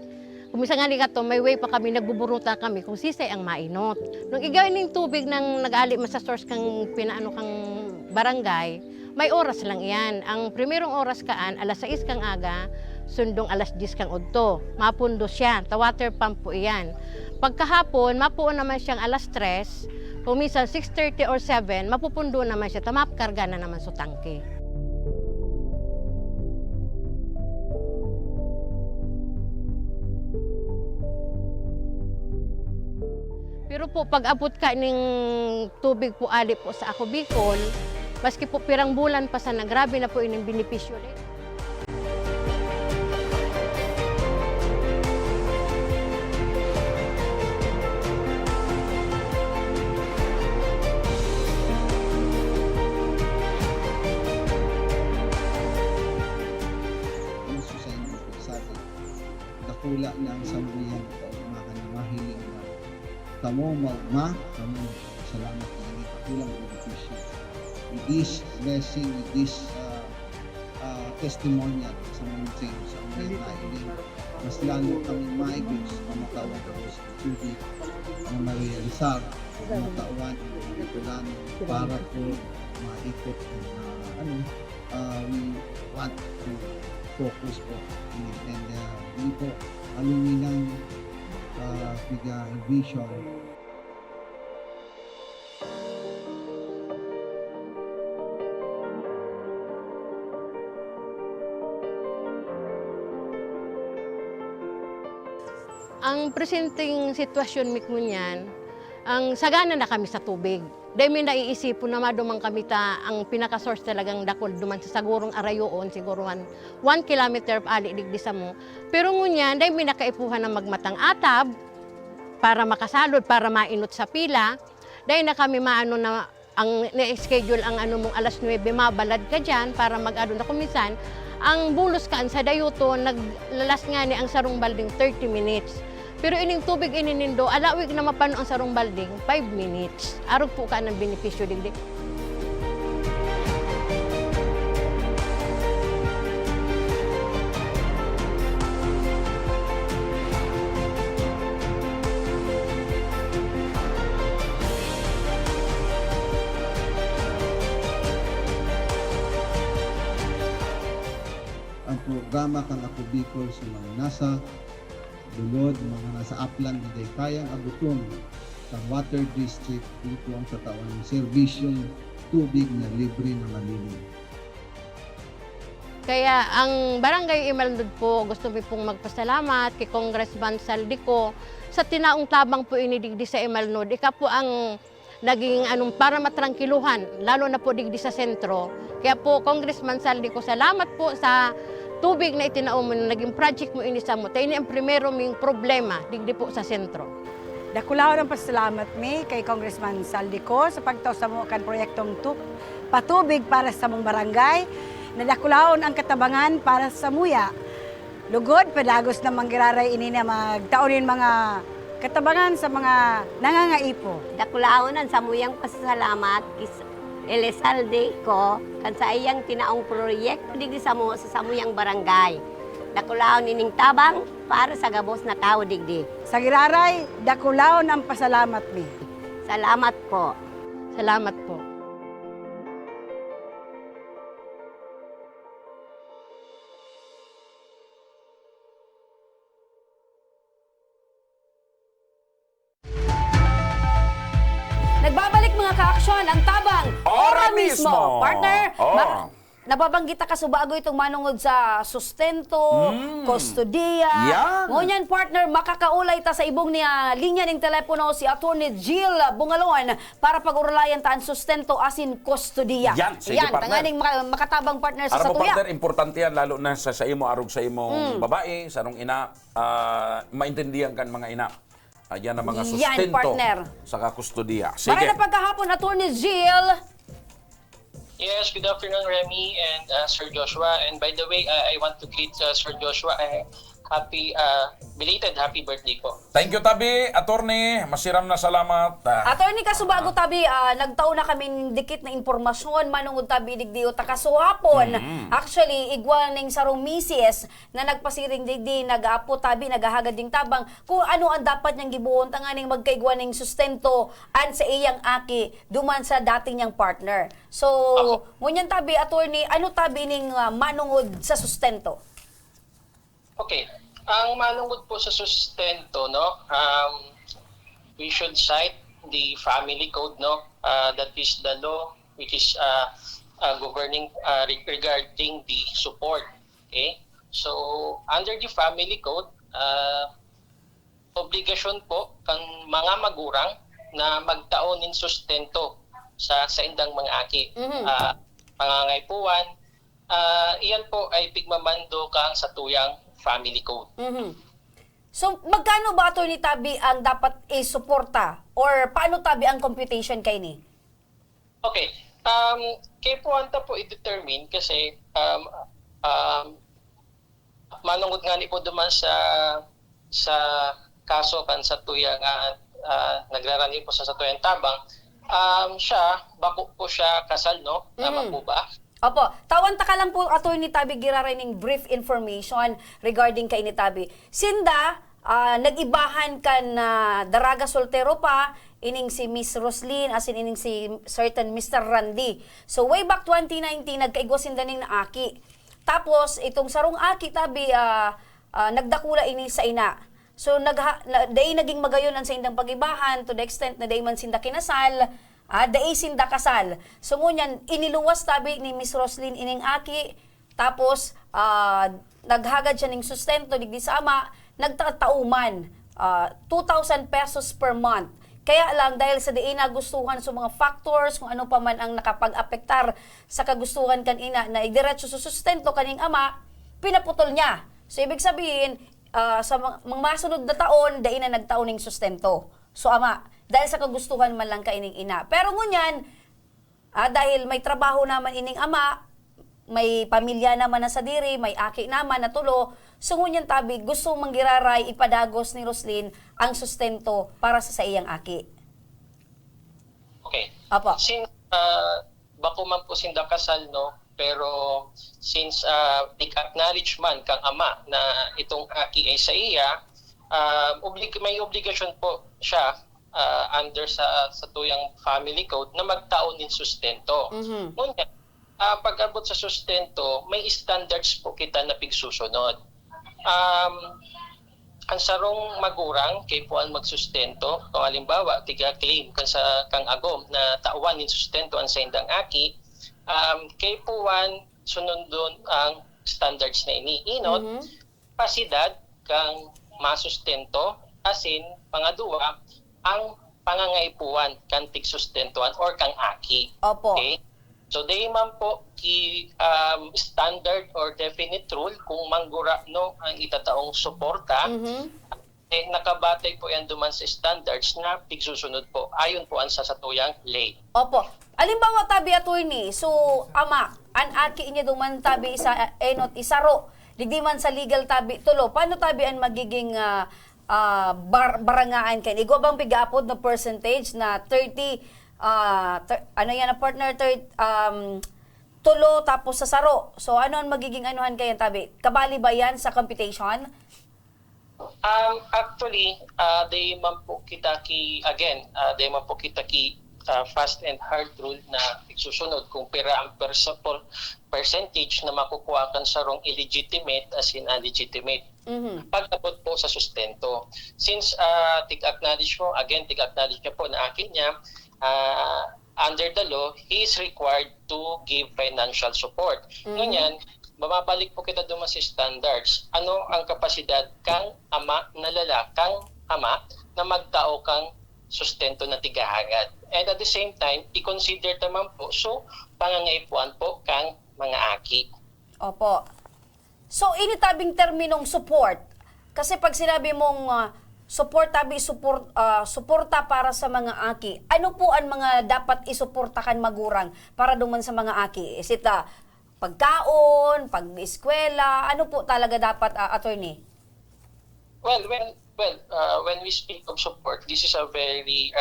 [SPEAKER 18] Kuminsan nga ni kato may way pa kami nagbuburuta kami kung sisay ang mainot. Nung igawin ning tubig nang nag-ali man sa source kang pinaano kang barangay, may oras lang iyan. Ang primerong oras kaan alas 6 kang aga, sundong alas 10 kang udto. Mapundo siya, ta water pump po iyan. Pagkahapon mapuon naman siyang alas 3. Kung minsan 6:30 or 7, mapupundo naman siya, tamapkarga na naman sa tangke. Pero po, pag abot ka ng tubig po ali po sa Ako Bicol, maski po pirang bulan pa sana, grabe na po ining benepisyo rin.
[SPEAKER 19] Dakula ng sambuyan ko, mahiling na kamo magma, kamo salamat na naging kakulang benepisyo. With this blessing, with this testimonial sa mountain, sa mga nailing, mas lalo kami maigos na matawan ko sa tubig na ma-realizar, matawan ng itulan para po maikot we want to focus po and hindi po aluminang vision.
[SPEAKER 18] Ang presenting sitwasyon mi kunyan, ang sagana na kami sa tubig. Dahil may naiisip na madumang kami ang pinaka-source talagang dakol duman sa sagurong arayoon, siguro 1 kilometer ali digdi sa mo. Pero ngunyan, dahil may nakaipuhan na magmatang atab para makasalod, para mainot sa pila. Dahil na kami maano na ang na-schedule ang mong alas 9, mabalad ka dyan para mag-ado na kumisan. Ang bulos kaan sa dayuto, naglalas nga ni ang sarong balding 30 minutes. Pero ining tubig ininindo, alawig na mapano ang sarong balding, 5 minutes. Arog po ka ng benepisyo digdi.
[SPEAKER 19] Ang programa kang Ako Bicol sa mga nasa Dulod, mga nasa upland na kayang aguton sa water district dito ang katawan ng serbisyong tubig na libre na malinis.
[SPEAKER 18] Kaya ang Barangay Imalnod po, gusto mo pong magpasalamat kay Congressman Saldico sa tinaong tabang po inidigdi sa Imalnod. Ika po ang naging para matrangkiluhan, lalo na po digdi sa sentro. Kaya po, Congressman Saldico, salamat po sa tubig na itinao mo, naging project mo inisa mo. Tayo ang primero ming problema, digdi po sa sentro.
[SPEAKER 15] Dakulaw ng pasalamat mi kay Congressman Saldico sa pagtaw sa mo kan proyektong patubig para sa mong barangay. Nadakulaon ang katabangan para sa muya. Lugod, pedagos na manggiraray ini na magtaonin mga katabangan sa mga nangangaipo.
[SPEAKER 20] Dakulaonan sa muyang pasasalamat Elizalde ko kan sa iyang tinaong proyekto digdi sa samuyang barangay. Dakulaon nining tabang para sa gabos na tao digdi.
[SPEAKER 15] Sa giraray, dakulaon ang pasalamat mi.
[SPEAKER 20] Salamat po.
[SPEAKER 18] Salamat po.
[SPEAKER 4] Nagbabalik mga ka-aksyon ang tabang
[SPEAKER 5] Ora mismo.
[SPEAKER 4] Partner,
[SPEAKER 5] Oh.
[SPEAKER 4] nababanggit ka bago itong manungod sa sustento, kustodiya.
[SPEAKER 5] Yan.
[SPEAKER 4] Ngunyan partner, makakaulay ta sa ibong niya linya ng telepono si Attorney Jill Bungalon para pag-uralayan ta ang sustento asin kustodiya.
[SPEAKER 5] Yan, sige, partner.
[SPEAKER 4] Tanganing makatabang partner sa
[SPEAKER 5] Aram mo,
[SPEAKER 4] satuya.
[SPEAKER 5] partner, importante yan, lalo na sa imo, arog sa imong babae, sa nung ina, maintindihan kan mga ina. Yan ang mga
[SPEAKER 4] Yan,
[SPEAKER 5] sustento
[SPEAKER 4] partner.
[SPEAKER 5] sa kakustodiya.
[SPEAKER 4] Para
[SPEAKER 5] Sige.
[SPEAKER 4] na pagkahapon, Attorney Jill.
[SPEAKER 21] Yes, good afternoon, Remy and Sir Joshua. And by the way, I want to greet Sir Joshua. Belated happy birthday po.
[SPEAKER 5] Thank you, Tabi. Attorney, masiram na salamat.
[SPEAKER 4] Attorney, kasubago tabi, nagtao na kaming dikit na impormasyon, manungod tabi digdiyo takasuhapon. Actually, igwa ning sarong misis na nagpasiring digdi, nag-apo tabi, naghahagad ding tabang, kung ano ang dapat niyang gibuon, tanganing magkaigwa ning sustento an sa iyang aki, duman sa dating niyang partner. So, ngunyan tabi, Attorney, ano tabi ning manungod sa sustento?
[SPEAKER 21] Okay. Ang manungod po sa sustento, no, we should cite the family code, no, that is the law which is governing regarding the support. Okay? So, under the family code, obligasyon po kang mga magurang na magtaon ng sustento sa indang mga aki. Pangangaypuan, iyan po ay pigmamando kang sa tuyang family code.
[SPEAKER 4] So, magkano ba ito ni Tabi ang dapat isuporta? Or paano Tabi ang computation kay ni?
[SPEAKER 21] Okay. Kaya po anta po i-determine kasi manungod nga ni po duman sa kaso kan sa tuyang nagrarani po sa tuyang tabang, siya, bako po siya kasal, no? Tama po ba?
[SPEAKER 4] Opo, tawan ta ka lang po Attorney Tabi giraray ning brief information regarding kay ni Tabi. Sinda, nag-ibahan ka na daraga soltero pa, ining si Miss Roslyn, asin ining si certain Mr. Randy. So way back 2019, nagkaigwa sinda ning naaki. Tapos, itong sarong aki Tabi, nagdakula ini sa ina. So, day naging magayon ang sa indang pag-ibahan to the extent na day man sinda kinasal, daay sinda kasal. So ngunyan, iniluwas Tabi ni Miss Roslyn ining aki, tapos naghagad siya ning sustento digdi sa ama, nagtatauman. 2,000 pesos per month. Kaya lang, dahil sa diin nagustuhan sa mga factors, kung ano pa man ang nakapag-apektar sa kagustuhan kanina na idiretso sa sustento kaning ama, pinaputol niya. So, ibig sabihin, sa mga masunod na taon, diin na nagtaon ng sustento. So, ama, dahil sa kagustuhan man lang kaining ina. Pero ngunyan, dahil may trabaho naman ining ama, may pamilya naman na sa diri, may aki naman na tulo, so ngunyan tabi, gusto manggiraray ipadagos ni Roslyn ang sustento para sa iyang aki.
[SPEAKER 21] Okay.
[SPEAKER 4] Apo.
[SPEAKER 21] Since bako man po sinda kasal, no, pero since acknowledge man kang ama na itong aki ay sa iya, may obligasyon po siya under sa tuyang family code na magtaon din sustento. Ngunyan, pag-abot sa sustento, may standards po kita na pigsusunod. Ang sarong magurang kay puan magsustento, kung halimbawa tiga-claim kang agom na tauan din sustento ang sa indang aki, kay puan sunundon ang standards na iniinot, pasidad kang masustento, asin pangaduwa ang pangangaipuan kang tigsustentuan or kang aki.
[SPEAKER 4] Opo.
[SPEAKER 21] Okay? So, di man po standard or definite rule kung manggura no ang itataong suporta, nakabatay po yan duman sa standards na pigsusunod po. Ayon po ang sasatuyang lay.
[SPEAKER 4] Opo. Alimbawa tabi attorney, so ama, an aki niya duman tabi isa enot isaro. Digdi man sa legal tabi tulo. Paano tabi ang magiging barangaan kay? Igwa bang pigapod na percentage na 30 ano yan na partner tulo tapos sa saro. So ano ang magiging anuhan kayo tabi? Kabali ba yan sa computation?
[SPEAKER 21] Actually, they man po kita fast and hard rule na isusunod kung pera ang percentage na makukuha kan sarong illegitimate as in illegitimate. Pag-abot po sa sustento. Since tig-acknowledge niya po na akin niya, under the law, he is required to give financial support. Ngunyan, mamabalik po kita duman sa standards. Ano ang kapasidad kang ama na lalakang ama na magtao kang sustento na tigahangad. And at the same time, i-consider naman po, so pangangaipuan po kang mga aki.
[SPEAKER 4] Opo. So, initabing terminong support. Kasi pag sinabi mong suporta para sa mga aki, ano po ang mga dapat isuportakan magurang para duman sa mga aki? Is it pagkaon, pag-eskwela, ano po talaga dapat, attorney?
[SPEAKER 21] Well, when we speak of support, this is a very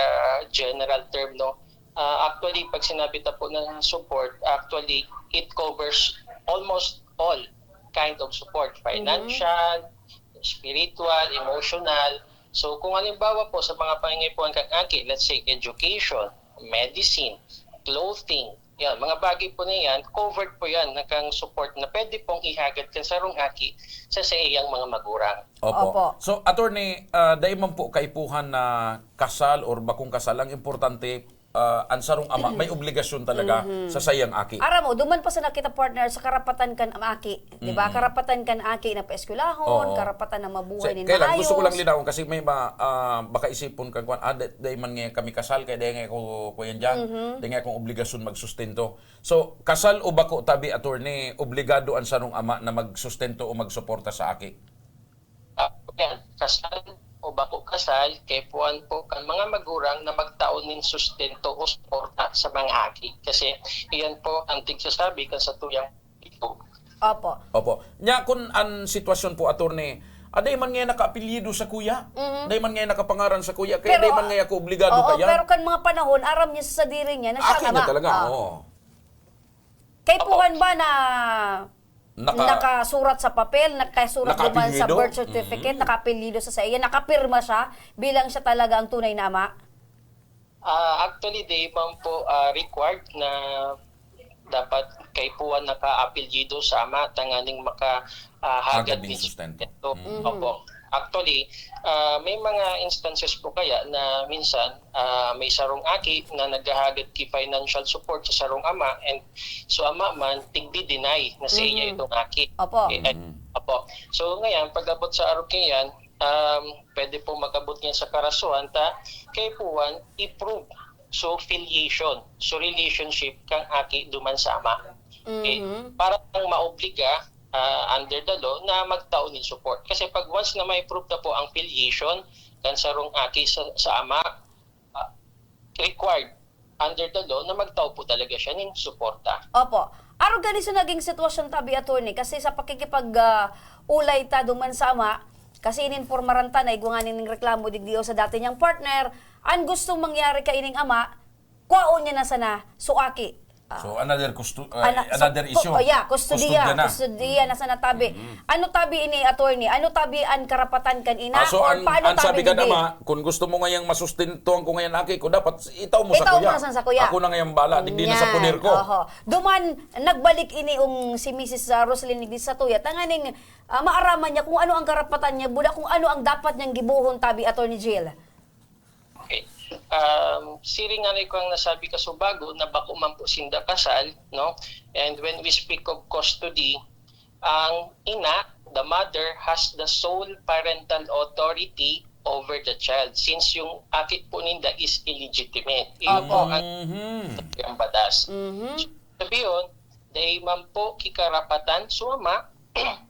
[SPEAKER 21] general term, no? Actually, pag sinabi ta po ng support, actually, it covers almost all kind of support. Financial, spiritual, emotional. So, kung halimbawa po sa mga pangangaipuan kang aki, let's say education, medicine, clothing, yan, mga bagay po na yan, covered po yan na kang support na pwede pong ihagad ka sa rong aki sa iyang mga magurang.
[SPEAKER 5] Opo. So, attorney, dahil man po kaipuhan na kasal or bakong kasal, ang importante, ang sarong ama, may obligasyon talaga sa sayang aki.
[SPEAKER 4] Ara mo, duman pa sa nakita partner sa karapatan kan aki. Di ba? Karapatan kan aki na paeskwelahon, karapatan na mabuhay ni
[SPEAKER 5] kaya lang,
[SPEAKER 4] maayos.
[SPEAKER 5] gusto ko lang linawon kasi may baka isipon kang dahil man nga kami kasal, kaya dahil nga ko yan dyan, dahil nga akong obligasyon magsustento. So, kasal o bako tabi, attorney, obligado ang sarong ama na magsustento o magsuporta sa aki?
[SPEAKER 21] Yan, kasal o bako kasal, kay puan po kan mga magurang na magtaon nin sustento o suporta sa mga aki. Kasi iyan po ang tigsasabi kan sa tuyang ito.
[SPEAKER 4] Opo.
[SPEAKER 5] Nya kung ang sitwasyon po, attorney, aday man nga naka-apelyido sa kuya, aday man nga nakapangaran sa kuya, kaya aday man nga ako obligado kaya.
[SPEAKER 4] Pero kan mga panahon, aram niya sa sadiri niya na siya
[SPEAKER 5] akin na talaga,
[SPEAKER 4] Kay puhan ba na nakasurat sa papel, nakasurat naman sa birth certificate, nakapilido sa iya, nakapirma siya bilang siya talaga ang tunay na ama?
[SPEAKER 21] Actually, they man po required na dapat kay puwan naka-apelyido sa ama, tanganing makahagad din sustento. Opo. Actually, may mga instances po kaya na minsan may sarong aki na naghahagad ki financial support sa sarong ama, and so ama man tigdi-deny na sa iya itong aki.
[SPEAKER 4] Opo.
[SPEAKER 21] Opo. So ngayon, pag-abot sa arog yan, pwede po magabot niyan sa karasuhan ta kay puwan i-prove so filiation so relationship kang aki duman sa ama. Okay? Para lang maobliga under the law na magtao nin support. Kasi pag once na may prove na po ang filiation kan sarong aki sa ama, required under the law na magtao po talaga siya nin suporta.
[SPEAKER 4] Opo. Araw ganito naging sitwasyon tabi, attorney, kasi sa pakikipag-ulay ta duman sa ama, kasi ininformaran ta na igwanganin ng reklamo digdiyo sa dati niyang partner, ang gustong mangyari ka ining ama, kwaon niya na sana suaki.
[SPEAKER 5] So another issue.
[SPEAKER 4] Kustudiya na sa natabi. Ano tabi ini, attorney? Ano tabi ang karapatan kan ina?
[SPEAKER 5] So
[SPEAKER 4] or paano
[SPEAKER 5] sabi
[SPEAKER 4] tabi
[SPEAKER 5] ka
[SPEAKER 4] hindi?
[SPEAKER 5] naman, kung gusto mo ngayang masustentuhan ko ngayon aki ko, dapat itaw mo
[SPEAKER 4] Itaw mo
[SPEAKER 5] sa
[SPEAKER 4] sa kuya.
[SPEAKER 5] Ako na ngayang bala, digdi na sa punir ko.
[SPEAKER 4] Duman, nagbalik ini si Mrs. Rosalyn Nigdi sa tuya. Tanganing maaraman niya kung ano ang karapatan niya, buda kung ano ang dapat niyang gibuhon tabi, attorney Jill.
[SPEAKER 21] Okay. Siring nga ko ang nasabi ka so bago na bako man po sinda kasal, no? And when we speak of custody, ang ina, the mother, has the sole parental authority over the child since yung akit po ninda is illegitimate. Iyon po ang batas. Sabi yun, dahil man po kikarapatan sumama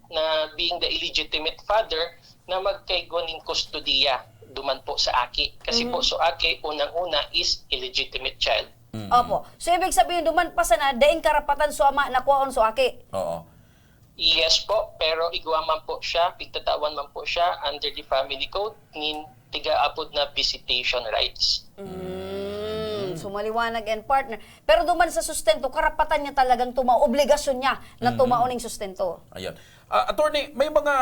[SPEAKER 21] na being the illegitimate father na magkaigon ng kustodiya duman po sa aki. Kasi po so aki, unang-una is illegitimate child.
[SPEAKER 4] Opo. So, ibig sabihin, duman pa sana, daing karapatan so ama na kuwaon so aki.
[SPEAKER 5] Oo.
[SPEAKER 21] Yes po, pero igwa man po siya, pigtatawan man po siya under the family code, nin tiga-apod na visitation rights.
[SPEAKER 4] So, maliwanag and partner. Pero duman sa sustento, karapatan niya talagang obligasyon niya na tumauning sustento.
[SPEAKER 5] Ayan. Attorney, may mga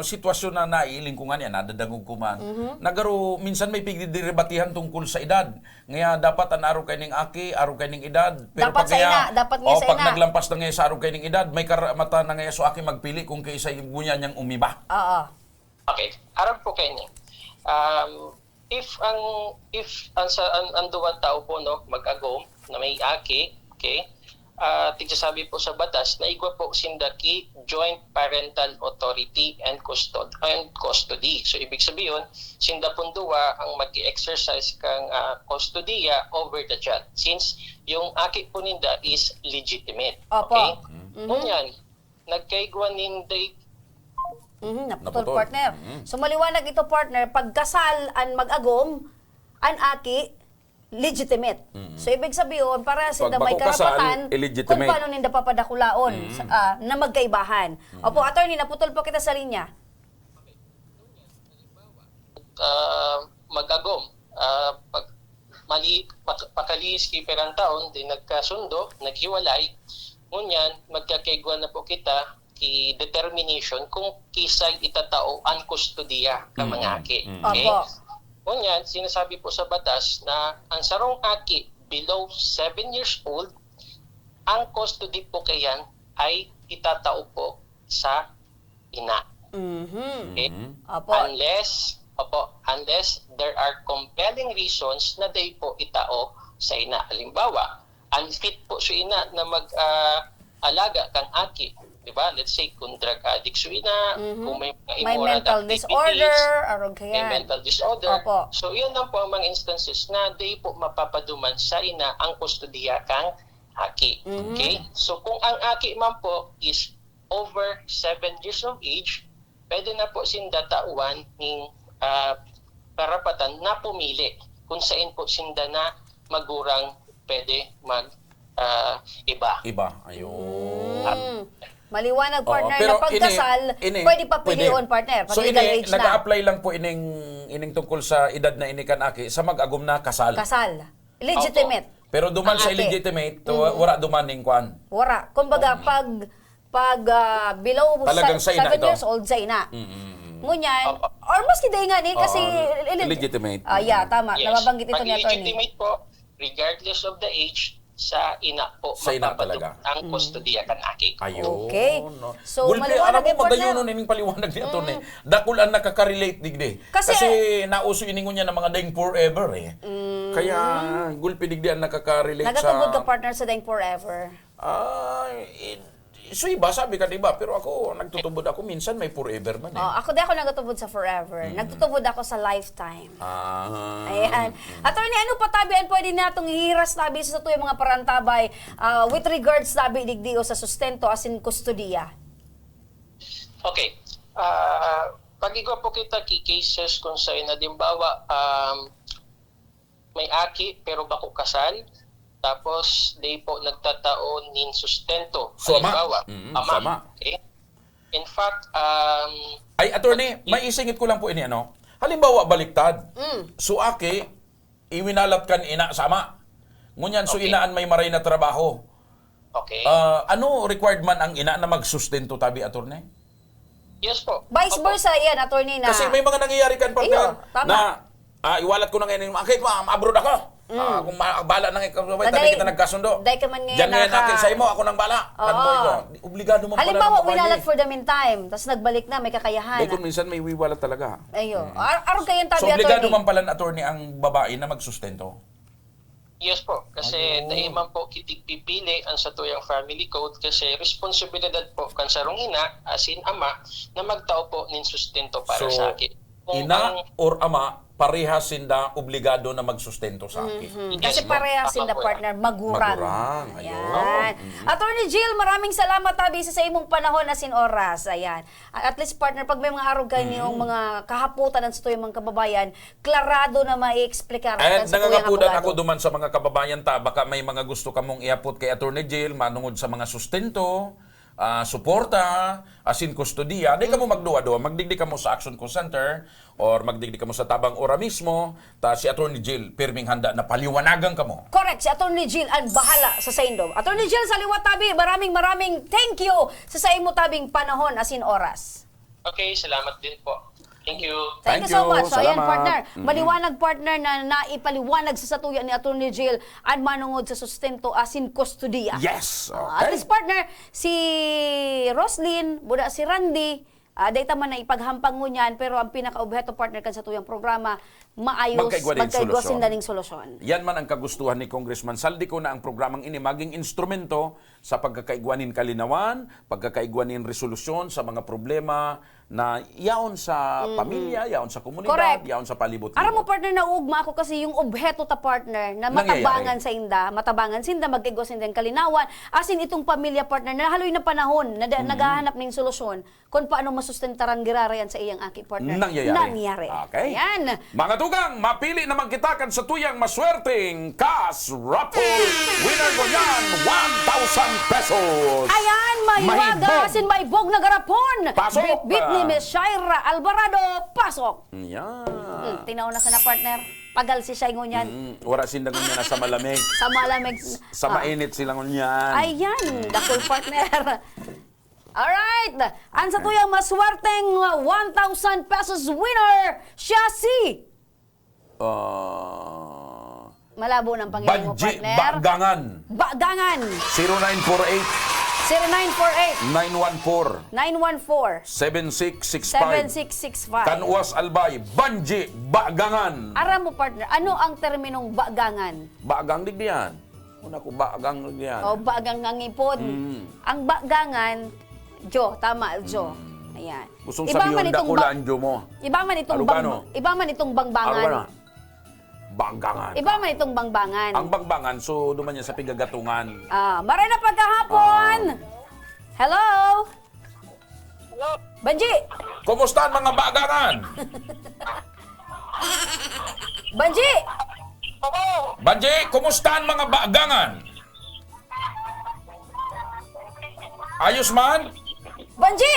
[SPEAKER 5] sitwasyon na naiiling ko nga niya, nadadangog ko man. Nagaro, minsan may pigdidiribatihan tungkol sa edad. Ngaya dapat ang araw kay ning aki, araw kay ning edad. Pero
[SPEAKER 4] dapat sa ina, dapat niya sa ina.
[SPEAKER 5] Pag naglampas na ngayon sa araw kay ning edad, may karamata na ngayon so aki magpili kung kaysa yung gunya niyang umiba.
[SPEAKER 4] Oo.
[SPEAKER 21] Okay, araw po kayo niya. If ang duwan tao po no mag-agom na may aki, okay? Tigsasabi po sa batas na igwa po sindaki joint parental authority and custody. So ibig sabihin, sinda punduwa ang mag-exercise kang kustodiya over the child since yung aki po ninda is legitimate. Okay? Ngunyan, nagkaigwan ninday
[SPEAKER 4] naputol partner. So maliwanag ito partner, pagkasal an mag-agom, an aki, legitimate. So ibig sabihin, para sinda may karapatan kung paano ninda papadakulaon na magkaibahan. Opo, attorney, naputol po kita sa linya.
[SPEAKER 21] Mag-agom, pakalis kiperang taon, di nagkasundo, naghiwalay, ngunyan, magkakaigwan na po kita determination kung kisay itatao ang kustodiya ka mga aki. Okay? Ngunyan, sinasabi po sa batas na ang sarong aki below 7 years old, ang custody po kayan ay itatao po sa ina. Okay? Unless there are compelling reasons na they po itao sa ina. Halimbawa, unfit po sa ina na mag-alaga kang aki. Diba? Let's say, kung drug addict so ina, kung may
[SPEAKER 4] mental disorder,
[SPEAKER 21] may mental disorder. So, yun lang po ang mga instances na they po mapapaduman sa ina ang kustodiya kang aki. Okay? So, kung ang aki man po is over 7 years of age, pwede na po sinda tauan ng karapatan na pumili kung saan po sinda na magurang pwede mag-iba.
[SPEAKER 5] Ayun.
[SPEAKER 4] Maliwanag partner na pagkasal, pwede pa pilion partner.
[SPEAKER 5] So ini nag-a-apply lang po ining tungkol sa edad na inikan aki sa mag-agom na kasal.
[SPEAKER 4] Kasal. Legitimate.
[SPEAKER 5] Pero duman sa illegitimate, wala duman ning kwan.
[SPEAKER 4] Wala. Kumbaga pag below 7 years old sa ina. Ngunyan, or maski dahil nga ni kasi
[SPEAKER 5] illegitimate.
[SPEAKER 4] Tama.
[SPEAKER 21] Yes.
[SPEAKER 4] Nababanggit ito ni attorney.
[SPEAKER 21] Legitimate po, regardless of the age, sa ina po
[SPEAKER 5] sa ina talaga
[SPEAKER 21] ang kustodiya kan aki.
[SPEAKER 5] Ayun.
[SPEAKER 4] Okay. So
[SPEAKER 5] maliwanag mo magayunon ning paliwanag ni attorney. Dakul ang nakaka-relate digdi. Kasi nauso iningon niya ng mga Daing Forever Kaya gulpi digdi ang nakaka-relate sa
[SPEAKER 4] nagatugod ka partner sa Daing Forever.
[SPEAKER 5] So iba, sabi ka diba, pero ako, nagtutubod ako, minsan may forever man eh.
[SPEAKER 4] Ako di ako nagtutubod sa forever. Nagtutubod ako sa lifetime. Ayan. Attorney, ano pa tabi ang pwede natong ihiras tabi sa tuyong mga parantabay with regards tabi digdio sa sustento as in kustodiya?
[SPEAKER 21] Okay. Pag-igwa po kita key cases kung sa inadimbawa, may aki pero bako kasal, tapos they po nagtataon nin sustento.
[SPEAKER 5] So,
[SPEAKER 21] Halimbawa,
[SPEAKER 5] ama.
[SPEAKER 21] Okay? In fact,
[SPEAKER 5] Ay, attorney, may isingit ko lang po ini, ano? Halimbawa, baliktad. So, aki, iwinalat kan ina sama. Ngunyan, so inaan may maray na trabaho.
[SPEAKER 21] Okay.
[SPEAKER 5] Ano required man ang ina na magsustento tabi, attorney?
[SPEAKER 21] Yes po.
[SPEAKER 4] Vice versa, yan, attorney na.
[SPEAKER 5] Kasi may mga nangyayari kan, partner,
[SPEAKER 4] tama.
[SPEAKER 5] na iwalat ko na ngayon, okay, abroad ako. Kung bala nang ikasabay, tabi kita nagkasundo.
[SPEAKER 4] Dahil ka man ngayon
[SPEAKER 5] Diyan ngayon natin sa imo, ako nang bala. Obligado mo pala.
[SPEAKER 4] Halimbawa, winalat for the meantime, tapos nagbalik na, may kakayahan.
[SPEAKER 5] Dahil kung minsan may wiwalat talaga.
[SPEAKER 4] Ayo. Araw kayong tabi,
[SPEAKER 5] So, obligado
[SPEAKER 4] attorney.
[SPEAKER 5] man pala na attorney ang babae na magsustento?
[SPEAKER 21] Yes po, kasi daiman po kitig pipili ang sa tuyang family code kasi responsibilidad po kan sarong ina, asin ama, na magtao po nin sustento para sa akin.
[SPEAKER 5] Ina or ama, parehas sinda obligado na magsustento sa akin.
[SPEAKER 4] Kasi parehas sinda partner, magurang.
[SPEAKER 5] Magurang,
[SPEAKER 4] Ayan. Attorney Jill, maraming salamat tabi sa imong panahon asin oras. Ayan. At least partner, pag may mga araw kayo niyong mga kahaputan sa tuyong mga kababayan, klarado na mai-explicar
[SPEAKER 5] And
[SPEAKER 4] sa tuyong
[SPEAKER 5] nangangapudan
[SPEAKER 4] abogado.
[SPEAKER 5] ako duman sa mga kababayan ta, baka may mga gusto kamong iapot kay Attorney Jill, manungod sa mga sustento, suporta, asin kustodiya, di ka mo magduwa-duwa, magdigdi ka mo sa Action Call Center or magdigdi ka mo sa Tabang Ora mismo, ta si Attorney Jill, pirming handa na paliwanagan ka mo.
[SPEAKER 4] Correct, si Attorney Jill ang bahala sa Saindo. Attorney Jill, sa liwat tabi, maraming thank you sa imo tabing panahon asin oras.
[SPEAKER 21] Okay, salamat din po. Thank you.
[SPEAKER 4] Thank you so much. So, ayan, partner. Maliwanag, partner, na naipaliwanag sa satuya ni Attorney Jill at manungod sa sustento asin kustodiya.
[SPEAKER 5] Yes!
[SPEAKER 4] At least, partner, si Roslyn, buda si Randy, data man na ipaghampang mo niyan, pero ang pinaka-objeto, partner, kan sa tuyang programa, maayos, magkaigwasin daning solusyon.
[SPEAKER 5] Yan man ang kagustuhan ni Congressman Saldico na ang programang ini maging instrumento sa pagkakaigwanin kalinawan, pagkakaigwanin resolusyon sa mga problema na yaon sa pamilya, yaon sa komunidad, yaon sa palibot-libot.
[SPEAKER 4] Aram mo, partner, naugma ako kasi yung objeto ta, partner, na matabangan sa inda, matabangan sinda, magkaigwas sinda ang kalinawan, asin itong pamilya, partner, na haloy na panahon, na naghahanap ng solusyon kung paano masustentaran girarayan sa iyang aki, partner. Nangyari.
[SPEAKER 5] Okay.
[SPEAKER 4] Ayan.
[SPEAKER 5] Mga dugang, mapili naman kita kan sa tuyang maswerteng Cash Raffle winner ko yan, 1,000 pesos.
[SPEAKER 4] Ayan, mahiwaga, asin maibog na garapon.
[SPEAKER 5] Pasok.
[SPEAKER 4] Bit ni Miss Shaira Alvarado, pasok.
[SPEAKER 5] Yan.
[SPEAKER 4] Tinaw na ka na, partner. Pagal si Shay ngunyan.
[SPEAKER 5] Wala sila ngunyan na sa malamig.
[SPEAKER 4] Sa malamig.
[SPEAKER 5] Sa mainit sila ngunyan.
[SPEAKER 4] Ayan, dakol, partner. Alright, ang sa tuyang maswerteng 1,000 pesos winner, siya si... Malabo ng pangiling mo,
[SPEAKER 5] Banji
[SPEAKER 4] partner.
[SPEAKER 5] Bagangan.
[SPEAKER 4] Bagangan.
[SPEAKER 5] 0948
[SPEAKER 4] 0948
[SPEAKER 5] 914
[SPEAKER 4] 7665.
[SPEAKER 5] 7665 Kanwas Albay, Banji Bagangan.
[SPEAKER 4] Aram mo, partner, ano ang terminong bagangan?
[SPEAKER 5] Bagang digdiyan. Una ko bagang digdiyan.
[SPEAKER 4] O, bagang ngangipod. Ang bagangan, Jo, tama, Jo. Ayan.
[SPEAKER 5] Gustong sabihin dakulaan Jo mo.
[SPEAKER 4] Iba man itong bangbangan.
[SPEAKER 5] Banggangan.
[SPEAKER 4] Iba man itong bangbangan.
[SPEAKER 5] Ang bangbangan, so duman niya sa pigagatungan.
[SPEAKER 4] Maray na pagkahapon. Hello?
[SPEAKER 21] Hello?
[SPEAKER 4] Banji!
[SPEAKER 5] Kumusta ang mga bagangan?
[SPEAKER 4] Banji!
[SPEAKER 5] Banji, kumusta ang mga bagangan? Ayos man?
[SPEAKER 4] Banji!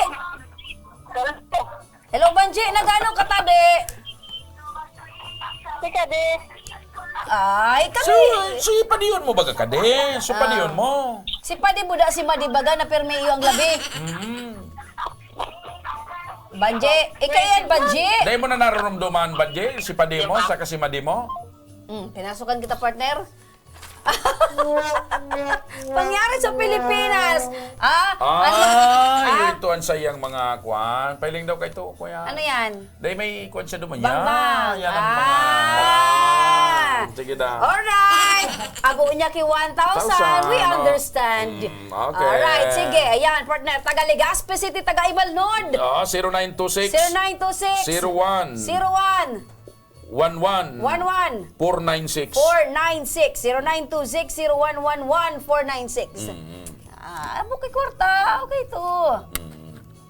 [SPEAKER 4] Hello, Banji! Nagano katabi?
[SPEAKER 21] Kade.
[SPEAKER 4] Ay, kami.
[SPEAKER 5] Si padiyon mo baga kade? So padiyon mo.
[SPEAKER 4] Si Padi buda si Madibaga na pirmi iyo ang labi. Banji, ikayan Banji.
[SPEAKER 5] Dahil mo na nararamdaman Banji, si padi mo sa kasi madi mo?
[SPEAKER 4] Pinasukan kita, partner. Pangyari sa Pilipinas.
[SPEAKER 5] Ito ang sayang mga kwan. Pailing daw kayo, kuya.
[SPEAKER 4] Ano yan?
[SPEAKER 5] Dahil may kwan siya duman.
[SPEAKER 4] Bang-bang.
[SPEAKER 5] Yan ang mga... Sige na.
[SPEAKER 4] Alright. Abo niya ki 1,000. We understand.
[SPEAKER 5] Okay.
[SPEAKER 4] Alright, sige. Ayan, partner. Taga Legazpi City, taga Imalnod.
[SPEAKER 5] 0926
[SPEAKER 4] 0926
[SPEAKER 5] 01
[SPEAKER 4] 01
[SPEAKER 5] 11
[SPEAKER 4] 11
[SPEAKER 5] 496.
[SPEAKER 4] 496 0926 0111 496. Abo kay kwarta. Okay to.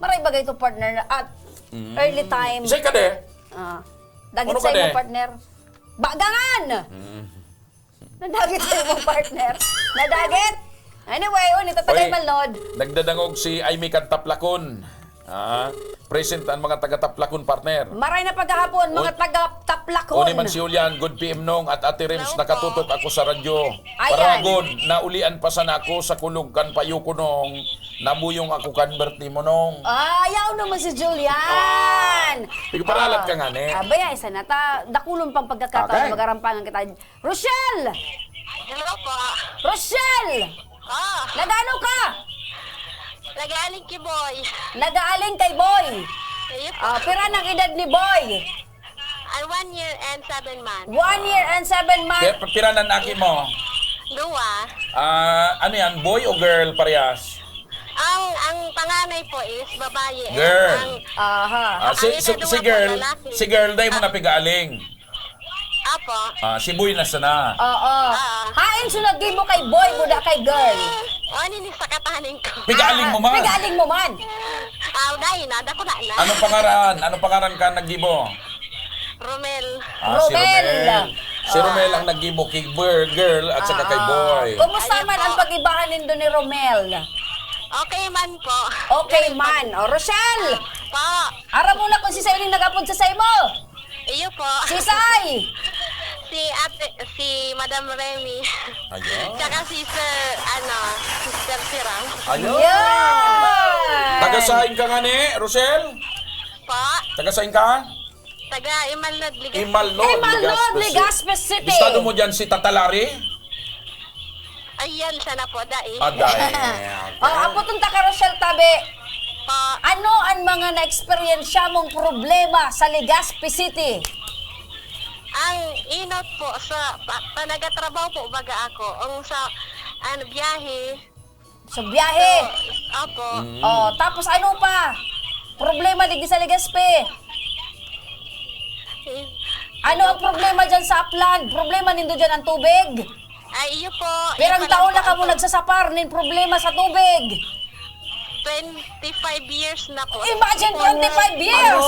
[SPEAKER 4] Maray bagay to, partner. At early time.
[SPEAKER 5] Say ka de.
[SPEAKER 4] Dagit
[SPEAKER 5] Ano
[SPEAKER 4] sa
[SPEAKER 5] ka de?
[SPEAKER 4] imo, partner. Bagangan! Nadagit sa imo, partner. Nadagit! Anyway, ulit tatagay
[SPEAKER 5] Oy.
[SPEAKER 4] malod.
[SPEAKER 5] Nagdadangog si Aimee Kantaplakon. Present ang mga taga-Taplakon, partner.
[SPEAKER 4] Maray na paghahapon, mga taga-Taplakon.
[SPEAKER 5] Uni man si Julian, good PM nong at Ate Rims, nakatutok ako sa radyo.
[SPEAKER 4] Ayan.
[SPEAKER 5] Paragon, naulian pa sana ako sa kulog kan payo ko nong, nabuyong ako kan birthday mo nong.
[SPEAKER 4] Ayaw naman si Julian.
[SPEAKER 5] Paralat ka nga, ne?
[SPEAKER 4] Abaya, isa na ta. Dakulong pang pagkakataon,
[SPEAKER 5] Okay.
[SPEAKER 4] magarampangan kita. Rochelle!
[SPEAKER 3] Hello po.
[SPEAKER 4] Rochelle! Nagano ka?
[SPEAKER 3] Nag-aaling kay Boy.
[SPEAKER 4] Nag-aaling kay Boy.
[SPEAKER 3] Ayun po.
[SPEAKER 4] Pira ng edad ni Boy.
[SPEAKER 3] Ay, 1 year and 7 months.
[SPEAKER 4] 1 year and 7 months.
[SPEAKER 5] Piranan aki mo.
[SPEAKER 3] Dua.
[SPEAKER 5] Ano yan, boy o girl parehas?
[SPEAKER 3] Ang panganay po is babae.
[SPEAKER 5] Girl.
[SPEAKER 3] Ang
[SPEAKER 5] Si girl, si girl, dahil mo napigaaling.
[SPEAKER 3] Apo.
[SPEAKER 5] Si boy na sana.
[SPEAKER 4] Oo. Hain sunod di mo kay Boy, buda kay girl.
[SPEAKER 3] Ano ni sa katahanin ko?
[SPEAKER 5] Pigaling mo man.
[SPEAKER 4] Pigaling mo man.
[SPEAKER 3] Dahil na, dako na na.
[SPEAKER 5] Anong pangaran? Anong pangaran ka naggibo?
[SPEAKER 3] Romel.
[SPEAKER 5] Si Romel. Si Romel ang naggibo kay girl at saka kay boy.
[SPEAKER 4] Kumusta man ang pag-ibahan nindo ni Romel?
[SPEAKER 3] Okay man po.
[SPEAKER 4] Okay man. O, Rochelle!
[SPEAKER 3] Po.
[SPEAKER 4] Ara mo na kung si Sayo nag-apod sa say mo.
[SPEAKER 3] Iyo po.
[SPEAKER 4] Si Say!
[SPEAKER 3] Si Madam Remy.
[SPEAKER 5] Ayun.
[SPEAKER 3] Tsaka si Sister Siram.
[SPEAKER 5] Ayun.
[SPEAKER 4] Yeah!
[SPEAKER 5] Tagasahin ka nga ni, Rochelle?
[SPEAKER 3] Po.
[SPEAKER 5] Tagasahin ka?
[SPEAKER 3] Taga Imalnod, Legazpi.
[SPEAKER 4] Imalnod, Legazpi City.
[SPEAKER 5] Estado mo dyan si Tatalari?
[SPEAKER 3] Ayan, siya na po, dai.
[SPEAKER 4] Apotong ka, Rochelle, tabi. Ano ang mga na-experiensya mong problema sa Legazpi City?
[SPEAKER 3] Ang inot po sa nagatrabaho po baga ako. Ang sa biyahe.
[SPEAKER 4] Sa biyahe?
[SPEAKER 3] Opo.
[SPEAKER 4] Tapos ano pa? Problema digi sa Legazpi. Ano ang problema dyan sa upland? Problema nindo dyan ang tubig?
[SPEAKER 3] Ay, iyo po.
[SPEAKER 4] Pirang taon na ka mo nagsasapar nin problema sa tubig.
[SPEAKER 3] 25 years na po.
[SPEAKER 4] Imagine 25 years!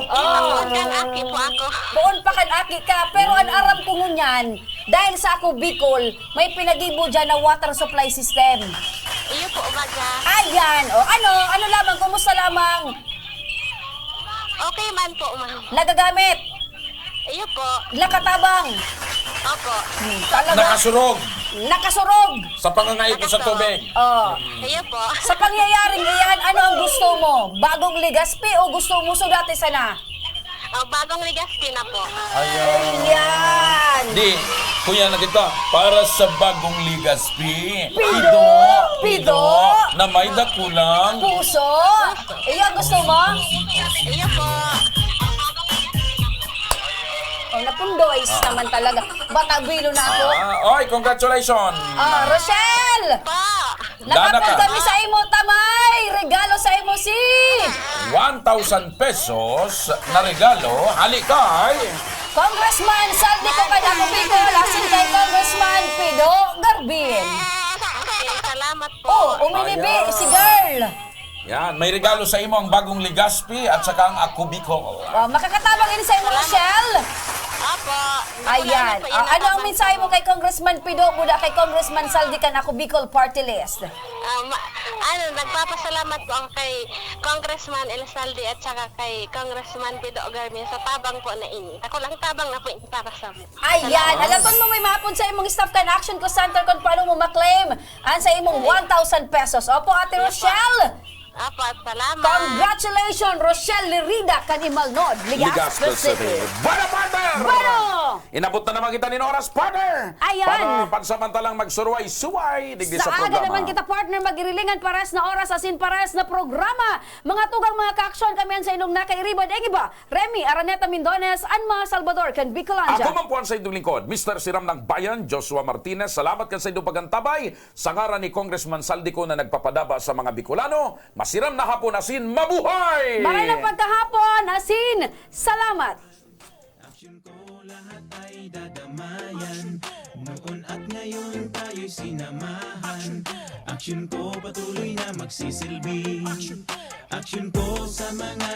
[SPEAKER 3] Doon kan aki po ako.
[SPEAKER 4] Doon pa kan aki ka. Pero ang aram ko ngunyan, dahil sa ako Bicol, may pinagibo dyan na water supply system.
[SPEAKER 3] Iyo po, baga.
[SPEAKER 4] Ayan. Ano lamang, kumusta lamang?
[SPEAKER 3] Okay man po, ma'am.
[SPEAKER 4] Nagagamit?
[SPEAKER 3] Iyo po.
[SPEAKER 4] Nakatabang?
[SPEAKER 3] Opo.
[SPEAKER 4] Talaga? Nakasurog.
[SPEAKER 5] Sa pangangait mo sa tubig.
[SPEAKER 3] Iyo po.
[SPEAKER 4] Sa pangyayaring iyan, ano ang gusto mo? Bagong Legazpi o gusto mo dati sana?
[SPEAKER 3] Bagong Legazpi na po.
[SPEAKER 4] Ayan.
[SPEAKER 5] Di, kuya na kita, para sa bagong Legazpi.
[SPEAKER 4] Pido.
[SPEAKER 5] Na may dakulang.
[SPEAKER 4] Puso. Iyan gusto mo?
[SPEAKER 3] Iyo po.
[SPEAKER 4] Napundoys naman talaga. Batagwilo na ako.
[SPEAKER 5] Oy, congratulations.
[SPEAKER 4] Rochelle! Nakapon kami sa imo, tamay! Regalo sa imo si...
[SPEAKER 5] 1,000 pesos na regalo. Halikay.
[SPEAKER 4] Congressman Saldi ko kay ako Bicol. Asin kay Congressman Pido Garbin.
[SPEAKER 3] Salamat po.
[SPEAKER 4] Uminibi si girl.
[SPEAKER 5] Yan, may regalo sa imo ang bagong Legazpi at saka ang Ako Bicol.
[SPEAKER 4] Makakatabang ini sa imo, Rochelle.
[SPEAKER 3] Apo.
[SPEAKER 4] Ayan. Ano ang mensahe mo kay Congressman Pido mula kay Congressman Saldi kan Ako Bicol Party List?
[SPEAKER 3] Nagpapasalamat po ako kay Congressman Elsaldi at saka kay Congressman Pido Garmin sa tabang po na ini. Ako lang tabang na po ini para sa mo.
[SPEAKER 4] Ayan. Alaton mo may mapon sa imong staff kan action ko center kung paano mo maklaim ang sa imong 1,000 pesos. Opo, Ate Rochelle.
[SPEAKER 3] Apo, salamat.
[SPEAKER 4] Congratulations, Rochelle Lerida, Kanimalnod, Legazpi City.
[SPEAKER 5] Buena parte!
[SPEAKER 4] Bueno!
[SPEAKER 5] Inabot na naman kita ni oras, partner!
[SPEAKER 4] Ayan.
[SPEAKER 5] Para pansamantalang magsuruay-suway digdi
[SPEAKER 4] Sa
[SPEAKER 5] sa
[SPEAKER 4] aga
[SPEAKER 5] programa.
[SPEAKER 4] naman kita partner magirilingan pares na oras asin pares na programa. Mga tugang mga ka-aksyon kami sa inyong nakairiba degi ba? Remy Araneta Mindones, Anma Salvador kan Bicolanja.
[SPEAKER 5] Ako man po ang sa inyong lingkod, Mr. Siram ng Bayan, Joshua Martinez. Salamat kan sa inyong pagantabay. Sa ngaran ni Congressman Saldico na nagpapadaba sa mga Bicolano, masiram na hapon asin mabuhay!
[SPEAKER 4] Maray ng pagkahapon asin salamat!
[SPEAKER 2] Lahat ay dadamayan. Noon at ngayon tayo'y sinamahan. Aksyon ko patuloy na magsisilbi. Aksyon ko sa mga